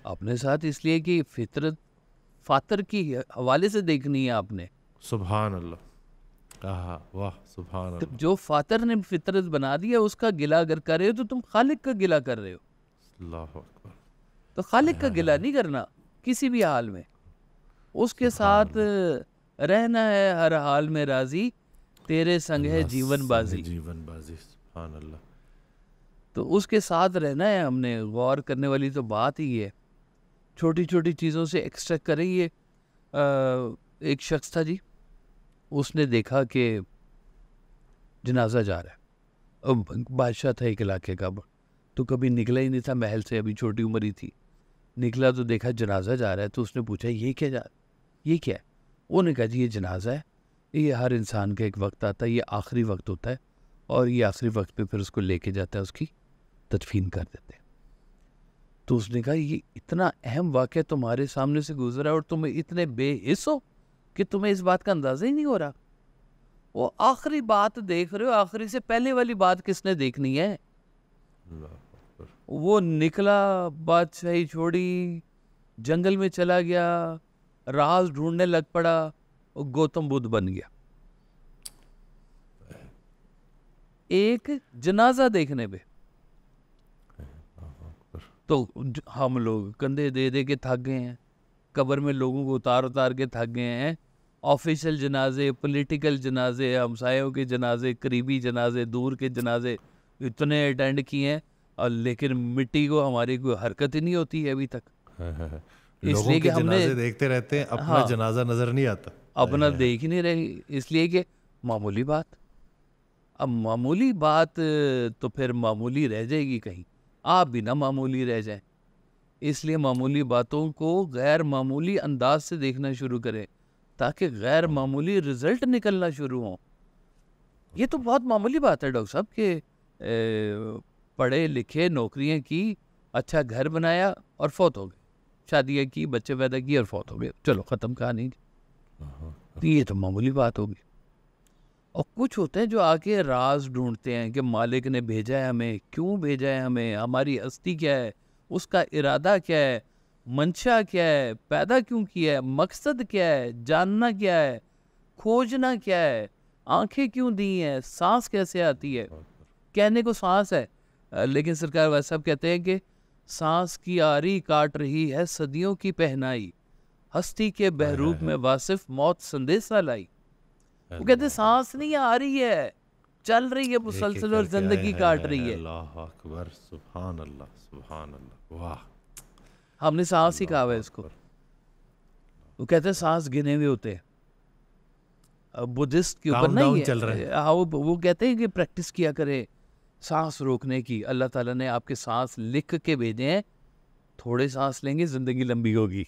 अपने साथ इसलिए कि फितरत फातर की हवाले से देखनी है आपने। सुभान अल्लाह। कहा वाह, सुभान तो अल्लाह। जो फातर ने फितरत बना दिया, उसका गिला अगर कर रहे हो तो तुम खालिक का गिला कर रहे हो। अल्लाह अकबर। तो खालिक का गिला नहीं करना किसी भी हाल में, उसके साथ रहना है हर हाल में राजी, तेरे संग है जीवन बाजी। जीवन बाजी। सुभान अल्लाह। तो उसके साथ रहना है हमने। गौर करने वाली तो बात ही है, छोटी छोटी चीज़ों से एक्सट्रैक्ट करें। ये एक शख्स था जी, उसने देखा कि जनाजा जा रहा है। अब बादशाह था एक इलाके का, तो कभी निकला ही नहीं था महल से, अभी छोटी उम्र ही थी। निकला तो देखा जनाजा जा रहा है, तो उसने पूछा ये क्या ये क्या है। उन्होंने कहा जी ये जनाजा है, ये हर इंसान का एक वक्त आता है, ये आखिरी वक्त होता है, और ये आखिरी वक्त पे फिर उसको लेके जाता है, उसकी तदफीन कर देते हैं। तो उसने कहा ये इतना अहम वाक़या तुम्हारे सामने से गुजरा है और तुम इतने बेहिस हो कि तुम्हें इस बात का अंदाज़ा ही नहीं हो रहा। वो आखिरी बात देख रहे हो, आखिरी से पहले वाली बात किसने देखनी है। अल्लाह अकबर। वो निकला, बादशाही छोड़ी, जंगल में चला गया, राज ढूंढने लग पड़ा, और गौतम बुद्ध बन गया एक जनाजा देखने पे। तो हम लोग कंधे दे दे के थक गए हैं, कब्र में लोगों को उतार उतार के थक गए हैं। ऑफिशियल जनाजे, पॉलिटिकल जनाजे, हमसायों के जनाजे, करीबी जनाजे, दूर के जनाजे इतने अटेंड किए हैं, और लेकिन मिट्टी को हमारी कोई हरकत ही नहीं होती है अभी तक। लोगों इसलिए के कि हमने जनाजे देखते रहते हैं, अपना हाँ, जनाजा नजर नहीं आता। अपना देख ही नहीं रही, इसलिए कि मामूली बात। अब मामूली बात तो फिर मामूली रह जाएगी, कहीं आप भी ना मामूली रह जाएं। इसलिए मामूली बातों को गैर मामूली अंदाज से देखना शुरू करें, ताकि गैर मामूली रिजल्ट निकलना शुरू हों। ये तो बहुत मामूली बात है डॉक्टर साहब कि पढ़े लिखे, नौकरियां की, अच्छा घर बनाया और फौत हो गए, शादियां की, बच्चे पैदा किए और फौत हो गए, चलो ख़त्म कहानी। तो ये तो मामूली बात होगी। और कुछ होते हैं जो आके राज ढूंढते हैं कि मालिक ने भेजा है हमें, क्यों भेजा है हमें, हमारी हस्ती क्या है, उसका इरादा क्या है, मंशा क्या है, पैदा क्यों किया है, मकसद क्या है, जानना क्या है, खोजना क्या है, आंखें क्यों दी हैं, सांस कैसे आती है। कहने को सांस है, लेकिन सरकार वाले साहब कहते हैं कि सांस की आरी काट रही है सदियों की पहनाई, हस्ती के बहरूप में वासिफ मौत संदेशा लाई। वो कहते सांस नहीं आ रही है, चल रही है एक एक मुसलसल और करके, आए जिंदगी हाय काट हाय रही हाय, है। अल्लाह अकबर, सुभान अल्लाह, सुभान अल्लाह, वाह, हमने सांस ही कहा हुआ है अल्लाह इसको। अकबर। वो कहते हैं सांस गिने हुए होते हैं। बुद्धिस्ट के ऊपर ना काउंटडाउन ये चल रहा है। हाँ, वो कहते हैं कि प्रैक्टिस किया करे सांस रोकने की। अल्लाह ताला ने आपके सांस लिख के भेजे हैं, थोड़े सांस लेंगे जिंदगी लंबी होगी।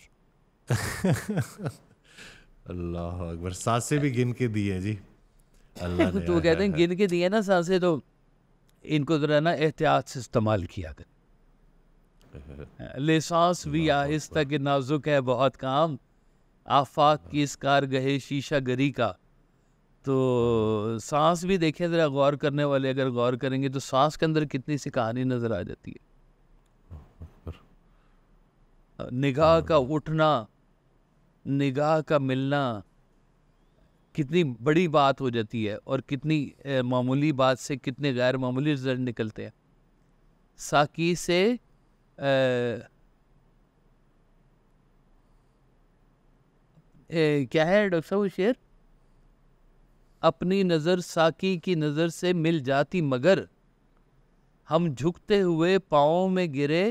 अल्लाह अकबर, सांसें भी गिन के दी है जी अल्लाह ने, तो वो आय कहते हाय हैं हाय। गिन के दिए ना सांसें, तो इनको जरा ना एहतियात से इस्तेमाल किया करें। ले सांस भी अल्लाह आहिस्ता अकबर। के नाजुक है बहुत काम, आफाक की इस कारगहे शीशा गरी का। तो सांस भी देखें जरा, गौर करने वाले अगर गौर करेंगे तो सांस के अंदर कितनी सी कहानी नजर आ जाती है। निगाह का उठना, निगाह का मिलना कितनी बड़ी बात हो जाती है, और कितनी मामूली बात से कितने गैर मामूली रिजल्ट निकलते हैं। साकी से क्या है डॉक्टर साहब वो शेर, अपनी नज़र साकी की नज़र से मिल जाती मगर हम झुकते हुए पाँव में गिरे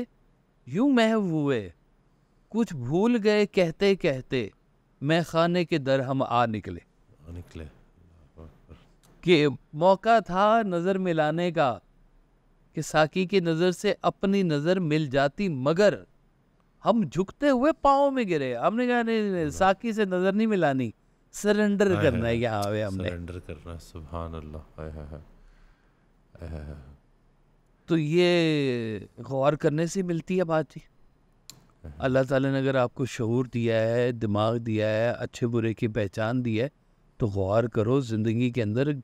यूं महव हुए, कुछ भूल गए कहते कहते मैं खाने के दर हम आ निकले। निकले। कि मौका था नज़र मिलाने का, कि साकी की नज़र से अपनी नज़र मिल जाती मगर हम झुकते हुए पाँव में गिरे। हमने कहा नहीं, नहीं, साकी से नज़र नहीं मिलानी, सरेंडर करना है यहाँ पे हमने। सरेंडर करना है, सुभान अल्लाह, हाय हाय हाय, हाय हाय हाय। तो ये गौर करने से मिलती है बात जी। अल्लाह ताला ने अगर आपको शऊर दिया है, दिमाग दिया है, अच्छे बुरे की पहचान दी है, तो गौर करो ज़िंदगी के अंदर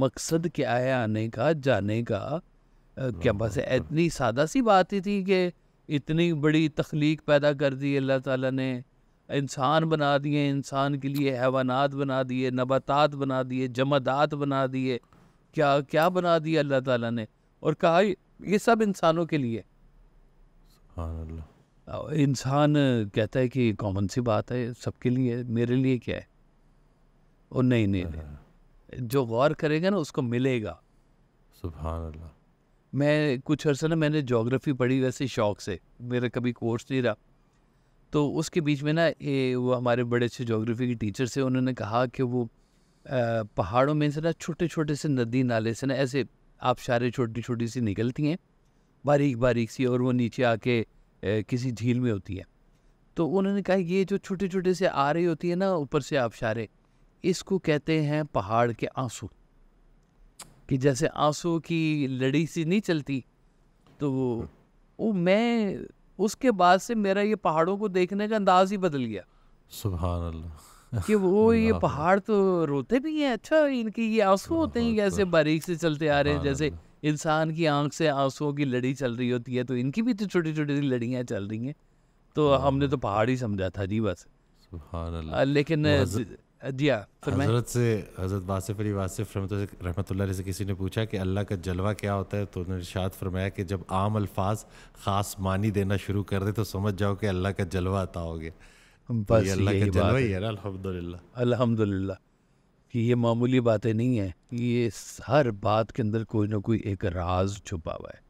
मकसद क्या है आने का, जाने का। क्या बस इतनी सादा सी बात ही थी कि इतनी बड़ी तख्लीक पैदा कर दी अल्लाह ताला ने, इंसान बना दिए, इंसान के लिए हैवानात बना दिए, नबातात बना दिए, जमादात बना दिए, क्या क्या बना दिया अल्लाह ताला ने, और कहा ये सब इंसानों के लिए। सुभान अल्लाह। इंसान कहता है कि कॉमन सी बात है, सबके लिए, मेरे लिए क्या है। और नहीं नहीं, नहीं, जो गौर करेगा ना उसको मिलेगा। सुभान अल्लाह। मैं कुछ अर्सा ना मैंने ज्योग्राफी पढ़ी वैसे शौक से, मेरा कभी कोर्स नहीं रहा, तो उसके बीच में ना वो हमारे बड़े अच्छे ज्योग्राफी के टीचर से, उन्होंने कहा कि वो पहाड़ों में से ना छोटे छोटे से नदी नाले से ना ऐसे आबशारें छोटी छोटी सी निकलती हैं, बारीक बारीक सी, और वो नीचे आके किसी झील में होती है। तो उन्होंने कहा ये जो छोटे छोटे से आ रही होती है ना ऊपर से आबशारें, इसको कहते हैं पहाड़ के आंसू। कि जैसे आंसू की लड़ी सी नहीं चलती, तो वो मैं उसके बाद से मेरा ये पहाड़ों को देखने का अंदाज ही बदल गया सुभान अल्लाह। कि वो ये अल्लाह पहाड़ तो रोते भी हैं, अच्छा इनके ये आंसू होते हैं, कैसे बारीक से चलते आ रहे हैं, सुभान जैसे अल्लाह। इंसान की आंख से आंसुओं की लड़ी चल रही होती है, तो इनकी भी तो छोटी छोटी लड़ियाँ चल रही हैं। तो हमने तो पहाड़ ही समझा था जी बस। सुभान अल्लाह। लेकिन वो हज़रत- जी हाँ फरमाएं। हज़रत से, हज़रत वासिफ़ अली वासिफ़ रहमतुल्लाह अलैह से किसी ने पूछा कि अल्लाह का जलवा क्या होता है, तो उन्होंने इरशाद फरमाया कि जब आम अल्फाज ख़ास मानी देना शुरू कर दे तो समझ जाओ कि अल्लाह का जलवा अता हो गया। तो बस ये अल्लाह का यही जलवा बात ही है, है ना, अल्हम्दुलिल्लाह। अल्हम्दुलिल्लाह। कि ये मामूली बातें नहीं हैं, ये हर बात के अंदर कोई ना कोई एक राज छुपा हुआ है,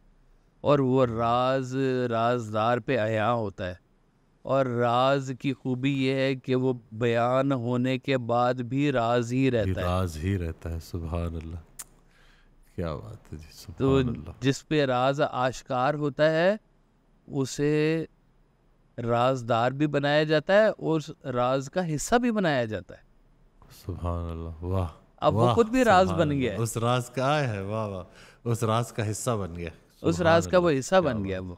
और वो राज राजदार पे आया होता है। और राज की खूबी ये है कि वो बयान होने के बाद भी राज ही ये रहता है। राज ही रहता है, सुभान अल्लाह। क्या बात है जी, तो सुभान अल्लाह। जिस पे राज आश्कार होता है उसे राजदार भी बनाया जाता है, और उस राज का हिस्सा भी बनाया जाता है। सुभान अल्लाह, वाह अब वो वाह, खुद भी राज सुभान बन अल्लाह। गया है, उस राज का आया है, वाह वाह, उस राज का हिस्सा बन गया, उस सुभान राज का वो अल्लाह, हिस्सा क्या बन गया बात, वो।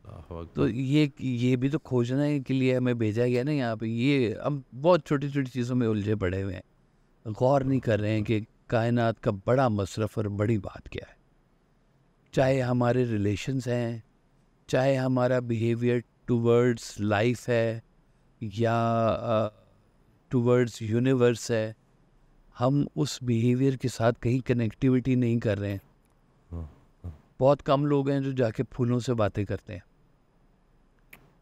अल्लाहु तो अकबर। ये भी तो खोजने के लिए हमें भेजा गया ना यहाँ पे। ये हम बहुत छोटी छोटी चीज़ों में उलझे पड़े हुए हैं, गौर नहीं कर रहे हैं कि कायनात का बड़ा मसरफ़ और बड़ी बात क्या है। चाहे हमारे रिलेशंस हैं, चाहे हमारा बिहेवियर टूवर्ड्स लाइफ है, या टूवर्ड्स यूनिवर्स है, हम उस बिहेवियर के साथ कहीं कनेक्टिविटी नहीं कर रहे हैं। बहुत कम लोग हैं जो जाके फूलों से बातें करते हैं।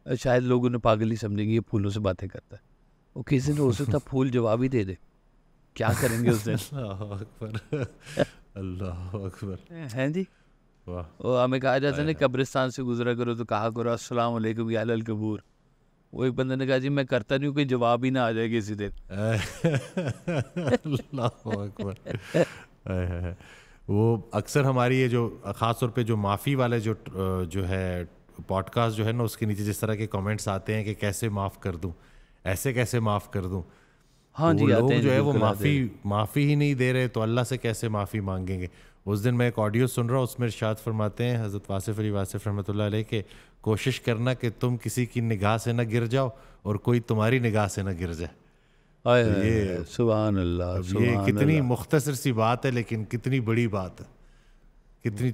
शायद लोग उन्हें पागल ही समझेंगे, ये फूलों से बातें करता है। वो किसी ने हो सकता फूल जवाब ही दे दे क्या करेंगे उस दिन? अल्लाह अकबर, अल्लाह अकबर, हैं जी? वाह। वो हमें कहा जाता है ना, कब्रिस्तान से गुजरा करो तो कहा करो अस्सलाम वालेकुम या अहलल कबूर। वो एक बंदे ने कहा जी मैं करता नहीं हूँ, कोई जवाब ही ना आ जाए किसी दिन। अल्लाह अकबर। हाय, हाय, हाय। वो अक्सर हमारी ये जो ख़ास तौर पे जो माफ़ी वाले जो है पॉडकास्ट जो है ना, उसके नीचे जिस तरह के कमेंट्स आते हैं कि कैसे माफ़ कर दूं, ऐसे कैसे माफ़ कर दूं, हाँ तो वो जी, आते लोग हैं जो जी, है वो बिल्कुल आते हैं। माफ़ी ही नहीं दे रहे, तो अल्लाह से कैसे माफ़ी मांगेंगे। उस दिन मैं एक ऑडियो सुन रहा हूँ, उसमें इरशाद फरमाते हैं हज़रत वासिफ़ अली वासिफ़ रहमतुल्लाह अलैह के, कोशिश करना कि तुम किसी की निगाह से ना गिर जाओ और कोई तुम्हारी निगाह से ना गिर जाए। हाय तो हाय ये, हाय, सुभान अल्लाह, अब ये सुभान कितनी अल्लाह। मुख्तसर सी बात है, लेकिन कितनी बड़ी बात है, कितनी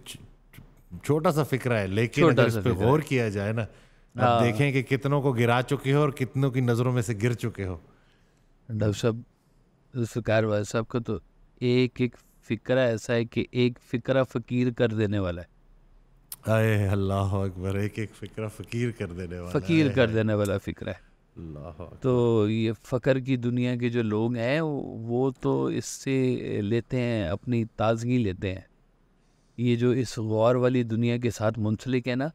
छोटा सा फिक्रा है, लेकिन छोटा अगर इस सा पे फिक्र गौर है। किया जाए ना, अब हाँ देखें कि कितनों को गिरा चुके हो और कितनों की नज़रों में से गिर चुके हो। डॉक्टर साहब, जुल्फ़िकार भाई साहब का तो एक एक फिक्रा ऐसा है कि एक फिक्रा फ़कीर कर देने वाला है। आए अल्लाह अकबर, एक एक फिक्रा फकीर कर देने वाला फ़कीर है। कर देने वाला फिक्रा है। अल्लाह तो अकबर। ये फ़क्र की दुनिया के जो लोग हैं वो तो इससे लेते हैं, अपनी ताज़गी लेते हैं। ये जो इस गौर वाली दुनिया के साथ मुंसलिक है ना,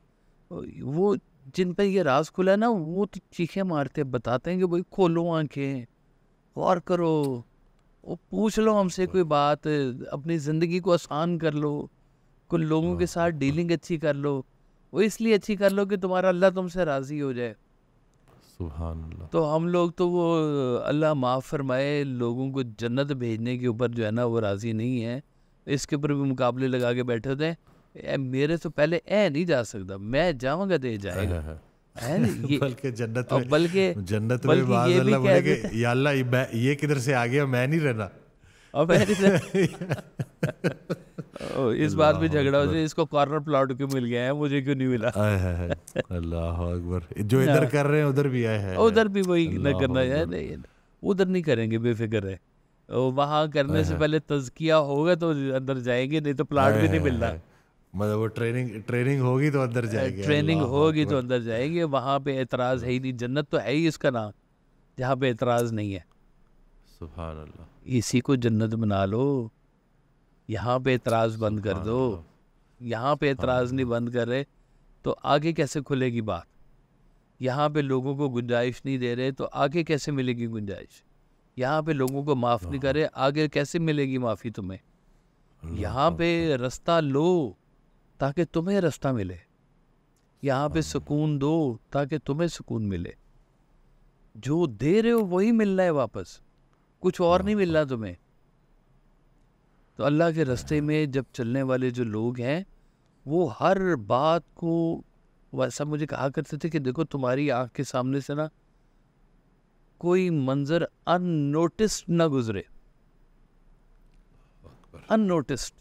वो जिन पर ये राज खुला है ना, वो तो चीखें मारते बताते हैं कि भाई खोलो आंखें, गौर करो, वो पूछ लो हमसे कोई बात, अपनी ज़िंदगी को आसान कर लो, कुछ लोगों के साथ डीलिंग अच्छी कर लो। वो इसलिए अच्छी कर लो कि तुम्हारा अल्लाह तुमसे राज़ी हो जाए। सुभान अल्लाह। तो हम लोग तो वो अल्लाह माफ़ फरमाए लोगों को जन्नत भेजने के ऊपर जो है ना वो राज़ी नहीं है। इसके ऊपर भी मुकाबले लगा के बैठे होते हैं। मेरे तो पहले नहीं जा सकता, मैं जाऊंगा तो ये जाएगा। है ना ये? बल्कि और बल्कि जन्नत में बल्कि बाज ये भी अल्लाह कह बोले कि देते हैं, या अल्लाह ये किधर से आ गया, मैं नहीं रहना। और मैं इस बात पे अल्लाह झगड़ा हो अकबर। जाए, इसको कॉर्नर प्लॉट क्यों मिल गया है, मुझे क्यों नहीं मिला। आए है अल्लाह अकबर, जो इधर हाँ, कर रहे हैं उधर भी आए है। उधर भी वही न अल्लाह करना है, अकबर। नहीं उधर नहीं करेंगे, बेफिक्र है। वहाँ करने आए से है, पहले तज़किया होगा तो अंदर जाएंगे, नहीं तो प्लाट आए भी नहीं मिलना। है। मतलब वो ट्रेनिंग होगी तो अंदर जाएंगे। ट्रेनिंग अल्लाह होगी तो अकबर। अंदर जाएंगे, वहाँ पे एतराज़ है ही नहीं। जन्नत तो है ही इसका नाम, जहाँ पे एतराज़ नहीं है। सुभान अल्लाह, इसी को जन्नत बना लो, यहाँ पे एतराज़ बंद कर सुभान दो। अल्लाह, यहाँ पे सुभान एतराज़ नहीं अल्लाह। बंद कर रहे तो आगे कैसे खुलेगी बात? यहाँ पे लोगों को गुंजाइश नहीं दे रहे तो आगे कैसे मिलेगी गुंजाइश? यहाँ पे लोगों को माफ़ नहीं करे, आगे कैसे मिलेगी माफ़ी तुम्हें? यहाँ अल्लाह पे अकबर। रास्ता लो ताकि तुम्हें रास्ता मिले। यहाँ पे सुकून दो ताकि तुम्हें सुकून मिले। जो दे रहे हो वही मिल रहा है वापस, कुछ और नहीं मिल रहा तुम्हें। तो अल्लाह के रास्ते में जब चलने वाले जो लोग हैं, वो हर बात को वैसा मुझे कहा करते थे कि देखो तुम्हारी आँख के सामने से ना कोई मंज़र अननोटिस्ड ना गुज़रे। अननोटिस्ड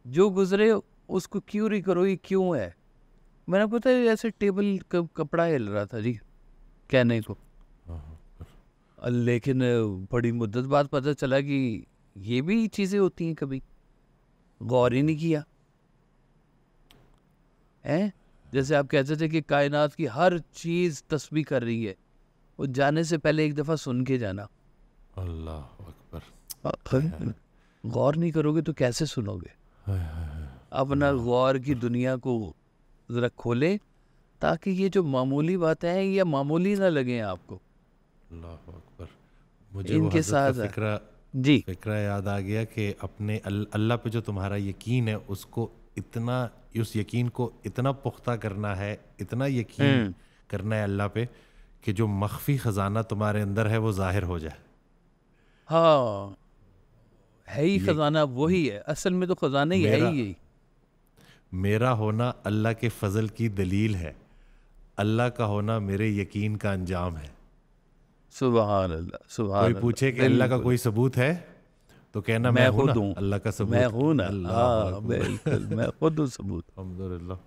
जो गुज़रे उसको क्यूरी करो, ये क्यों है? मैंने पता है ऐसे टेबल कपड़ा हिल रहा था जी कहने को। लेकिन बड़ी मुद्दत बाद पता चला कि ये भी चीज़ें होती हैं, कभी गौर ही नहीं किया है। जैसे आप कहते थे कि कायनात की हर चीज़ तस्बीह कर रही है, वो जाने से पहले एक दफ़ा सुन के जाना। अल्लाह अकबर। गौर नहीं करोगे तो कैसे सुनोगे? अपना गौर की दुनिया को ज़रा खोले ताकि ये जो मामूली बातें हैं ये मामूली ना लगें आपको। अल्लाह अकबर। मुझे वो इनके हजरत का साथ जी फिक्रा याद आ गया कि अपने अल्लाह पे जो तुम्हारा यकीन है, उसको इतना, उस यकीन को इतना पुख्ता करना है, इतना यकीन करना है अल्लाह पे कि जो मख्फी ख़जाना तुम्हारे अंदर है वो ज़ाहिर हो जाए। हाँ, है ही ये खजाना वही है, असल में तो खजाना ही है ही मेरा यही। मेरा होना अल्लाह के फजल की दलील है, अल्लाह का होना मेरे यकीन का अंजाम है। सुभान अल्लाह, कोई सुभान पूछे अल्लाह, कि अल्लाह का बिल्कुल। कोई सबूत है, तो कहना मैं मैं हूं ना खुद हूँ, अल्लाह का मैं सबूत। हूँ ना, अल्लाह हाँ अकबर। बिल्कुल, मैं खुद हूँ सबूत। अल्हम्दुलिल्लाह।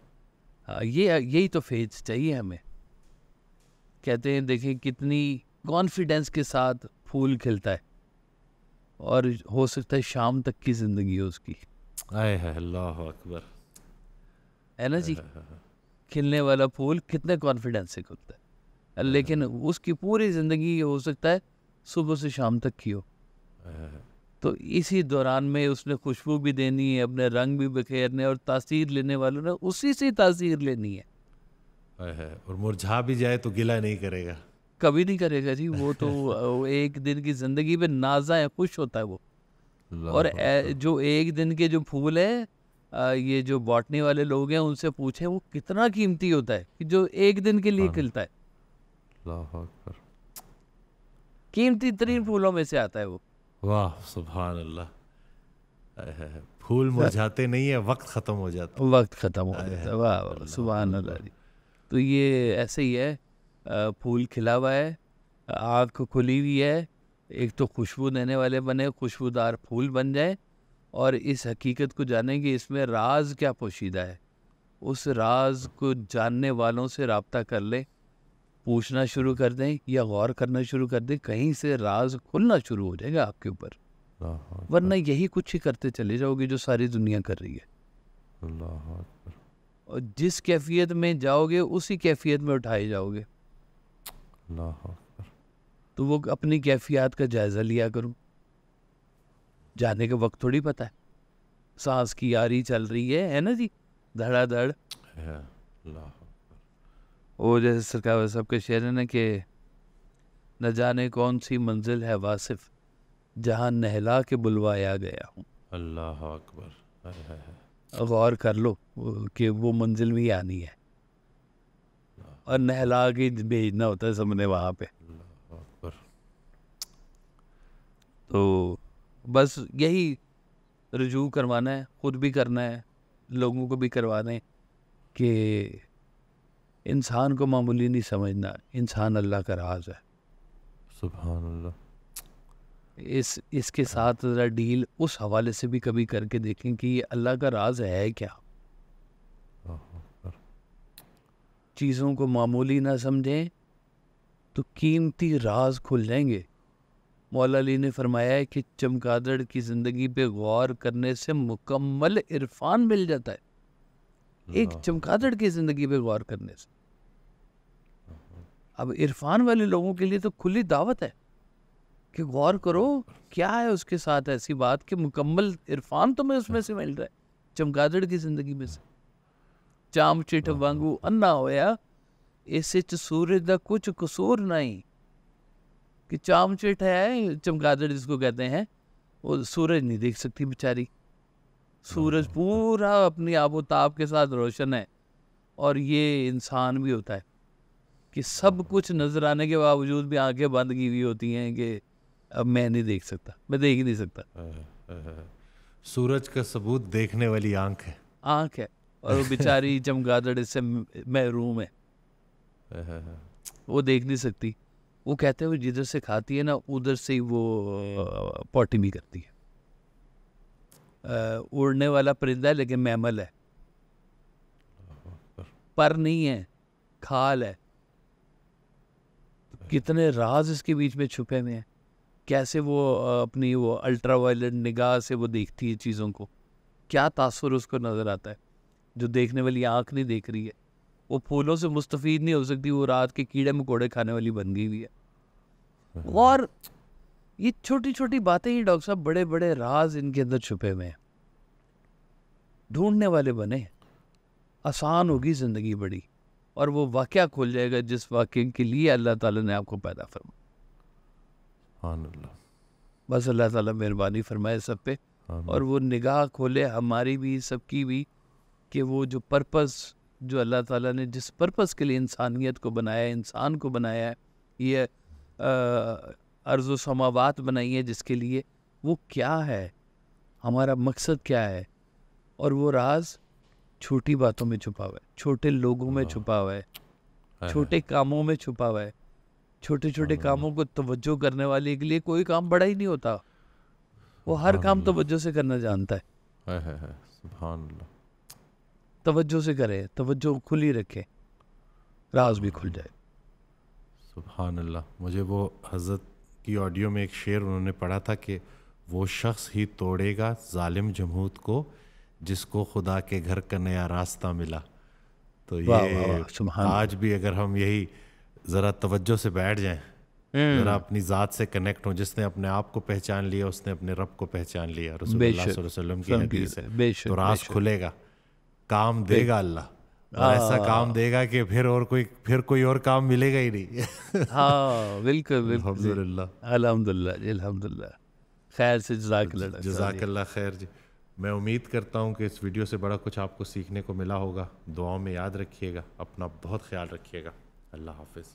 हाँ, ये यही तो फेज चाहिए हमें। कहते हैं देखें कितनी कॉन्फिडेंस के साथ फूल खिलता है, और हो सकता है शाम तक की जिंदगी हो उसकी, आए है अल्लाह अकबर। है ना जी? खिलने वाला फूल कितने कॉन्फिडेंस से खिलता है, लेकिन उसकी पूरी जिंदगी हो सकता है सुबह से शाम तक की हो। तो इसी दौरान में उसने खुशबू भी देनी है, अपने रंग भी बिखेरने, और तासीर लेने वालों ने उसी से तासीर लेनी है। और मुरझा भी जाए तो गिला नहीं करेगा। कभी नहीं करेगा जी, वो तो एक दिन की जिंदगी पे नाजा है, खुश होता है वो। और जो एक दिन के जो फूल है, ये जो बॉटनी वाले लोग हैं उनसे पूछे वो कितना कीमती होता है कि जो एक दिन के लिए खिलता है। कीमती तरीन फूलों में से आता है वो। वाह सुभान अल्लाह। फूल मुरझाते नहीं है, वक्त खत्म हो जाता, वक्त खत्म हो जाता है। वाह वाह सुभान अल्लाह जी। तो ये ऐसे ही है, फूल खिला हुआ है, आँख खुली हुई है, एक तो खुशबू देने वाले बने, खुशबूदार फूल बन जाए, और इस हकीकत को जानें कि इसमें राज क्या पोशीदा है। उस राज को जानने वालों से रब्ता कर लें, पूछना शुरू कर दें या गौर करना शुरू कर दें, कहीं से राज खुलना शुरू हो जाएगा आपके ऊपर। वरना यही कुछ ही करते चले जाओगे जो सारी दुनिया कर रही है। और जिस कैफियत में जाओगे उसी कैफियत में उठाए जाओगे। तो वो अपनी कैफियत का जायजा लिया करूं। जाने का वक्त थोड़ी पता है, सांस की यारी चल रही है ना जी, धड़ाधड़। वो जैसे सरकार साहब के शेर है ना कि न जाने कौन सी मंजिल है वासिफ, जहां नहला के बुलवाया गया हूँ। अल्लाह अकबर। गौर कर लो कि वो मंजिल भी आनी है, और नहला के भेजना होता है सबने वहाँ पे। तो बस यही रुजू करवाना है, खुद भी करना है, लोगों को भी करवाना है कि इंसान को मामूली नहीं समझना, इंसान अल्लाह का राज है। सुभान अल्लाह। इसके साथ ज़रा डील उस हवाले से भी कभी करके देखें कि ये अल्लाह का राज है क्या। चीज़ों को मामूली ना समझें तो कीमती राज खुल जाएंगे। मौला अली ने फरमाया है कि चमगादड़ की ज़िंदगी पे गौर करने से मुकम्मल इरफान मिल जाता है। एक चमगादड़ की ज़िंदगी पे गौर करने से। अब इरफान वाले लोगों के लिए तो खुली दावत है कि गौर करो क्या है उसके साथ ऐसी बात कि मुकम्मल इरफान तुम्हें उसमें से मिल रहा है, चमगादड़ की ज़िंदगी में से। चाम चिट वांगू अन्ना होया, इस सूरज दा कुछ कसूर नहीं। कि चाम चिट है चमगादड़ जिसको कहते हैं, वो सूरज नहीं देख सकती बेचारी। सूरज पूरा अपनी आबोताब के साथ रोशन है, और ये इंसान भी होता है कि सब कुछ नजर आने के बावजूद भी आंखें बंद की हुई होती हैं कि अब मैं नहीं देख सकता, मैं देख ही नहीं सकता। सूरज का सबूत देखने वाली आंख है, आंख है, और वो बेचारी चमगादड़ इससे महरूम है, वो देख नहीं सकती। वो कहते हैं वो जिधर से खाती है ना उधर से ही वो पॉटी भी करती है। उड़ने वाला परिंदा है लेकिन मैमल है, पर नहीं है, खाल है। कितने राज इसके बीच में छुपे हुए हैं। कैसे वो अपनी वो अल्ट्रावायलेट निगाह से वो देखती है चीज़ों को, क्या तासुर उसको नज़र आता है जो देखने वाली आँख नहीं देख रही है। वो फूलों से मुस्तफ़ीद नहीं हो सकती, वो रात के कीड़े मकोड़े खाने वाली बन गई हुई है। और ये छोटी छोटी बातें ही डॉक्टर साहब, बड़े बड़े राज इनके अंदर छुपे हुए हैं। ढूंढने वाले बने, आसान होगी ज़िंदगी बड़ी, और वो वाक़या खुल जाएगा जिस वाक़े के लिए अल्लाह ताला ने आपको पैदा फरमाया। बस अल्लाह ताला मेहरबानी फरमाए सब पे, और वो निगाह खोले हमारी भी सबकी भी कि वो जो पर्पस जो अल्लाह ताला ने जिस पर्पस के लिए इंसानियत को बनाया है, इंसान को बनाया है, ये अर्ज़ समावात बनाई है जिसके लिए, वो क्या है, हमारा मकसद क्या है। और वो राज छोटी बातों में छुपा हुआ है, छोटे लोगों में छुपा हुआ है, छोटे कामों में छुपा हुआ है। छोटे छोटे कामों को तवज्जो करने वाले के लिए कोई काम बड़ा ही नहीं होता, वो हर काम तवज्जो से करना जानता है। सुभान अल्लाह। तवज्जो से करे, तवज्जो खुली रखे, राज भी खुल जाए। सुभान अल्लाह। मुझे वो हज़रत की ऑडियो में एक शेर उन्होंने पढ़ा था कि वो शख्स ही तोड़ेगा जालिम जमहूद को जिसको खुदा के घर का नया रास्ता मिला। तो ये आज भी अगर हम यही ज़रा तवज्जो से बैठ जाएं ज़रा अपनी ज़ात से कनेक्ट हो। जिसने अपने आप को पहचान लिया उसने अपने रब को पहचान लिया। रसूलुल्लाह सल्लल्लाहु अलैहि वसल्लम की हदीस है। बेशक तो राज खुलेगा, काम देगा अल्लाह, और ऐसा काम देगा कि फिर कोई और काम मिलेगा ही नहीं। हाँ बिल्कुल बिल्कुल अल्हम्दुलिल्लाह अल्हम्दुलिल्लाह जी, अल्हम्दुलिल्लाह। खैर से जज़ाकल्लाह डॉक्टर साहब जी। जज़ाकल्लाह खैर जी। मैं उम्मीद करता हूँ कि इस वीडियो से बड़ा कुछ आपको सीखने को मिला होगा। दुआओं में याद रखिएगा, अपना बहुत ख्याल रखिएगा। अल्लाह हाफिज़।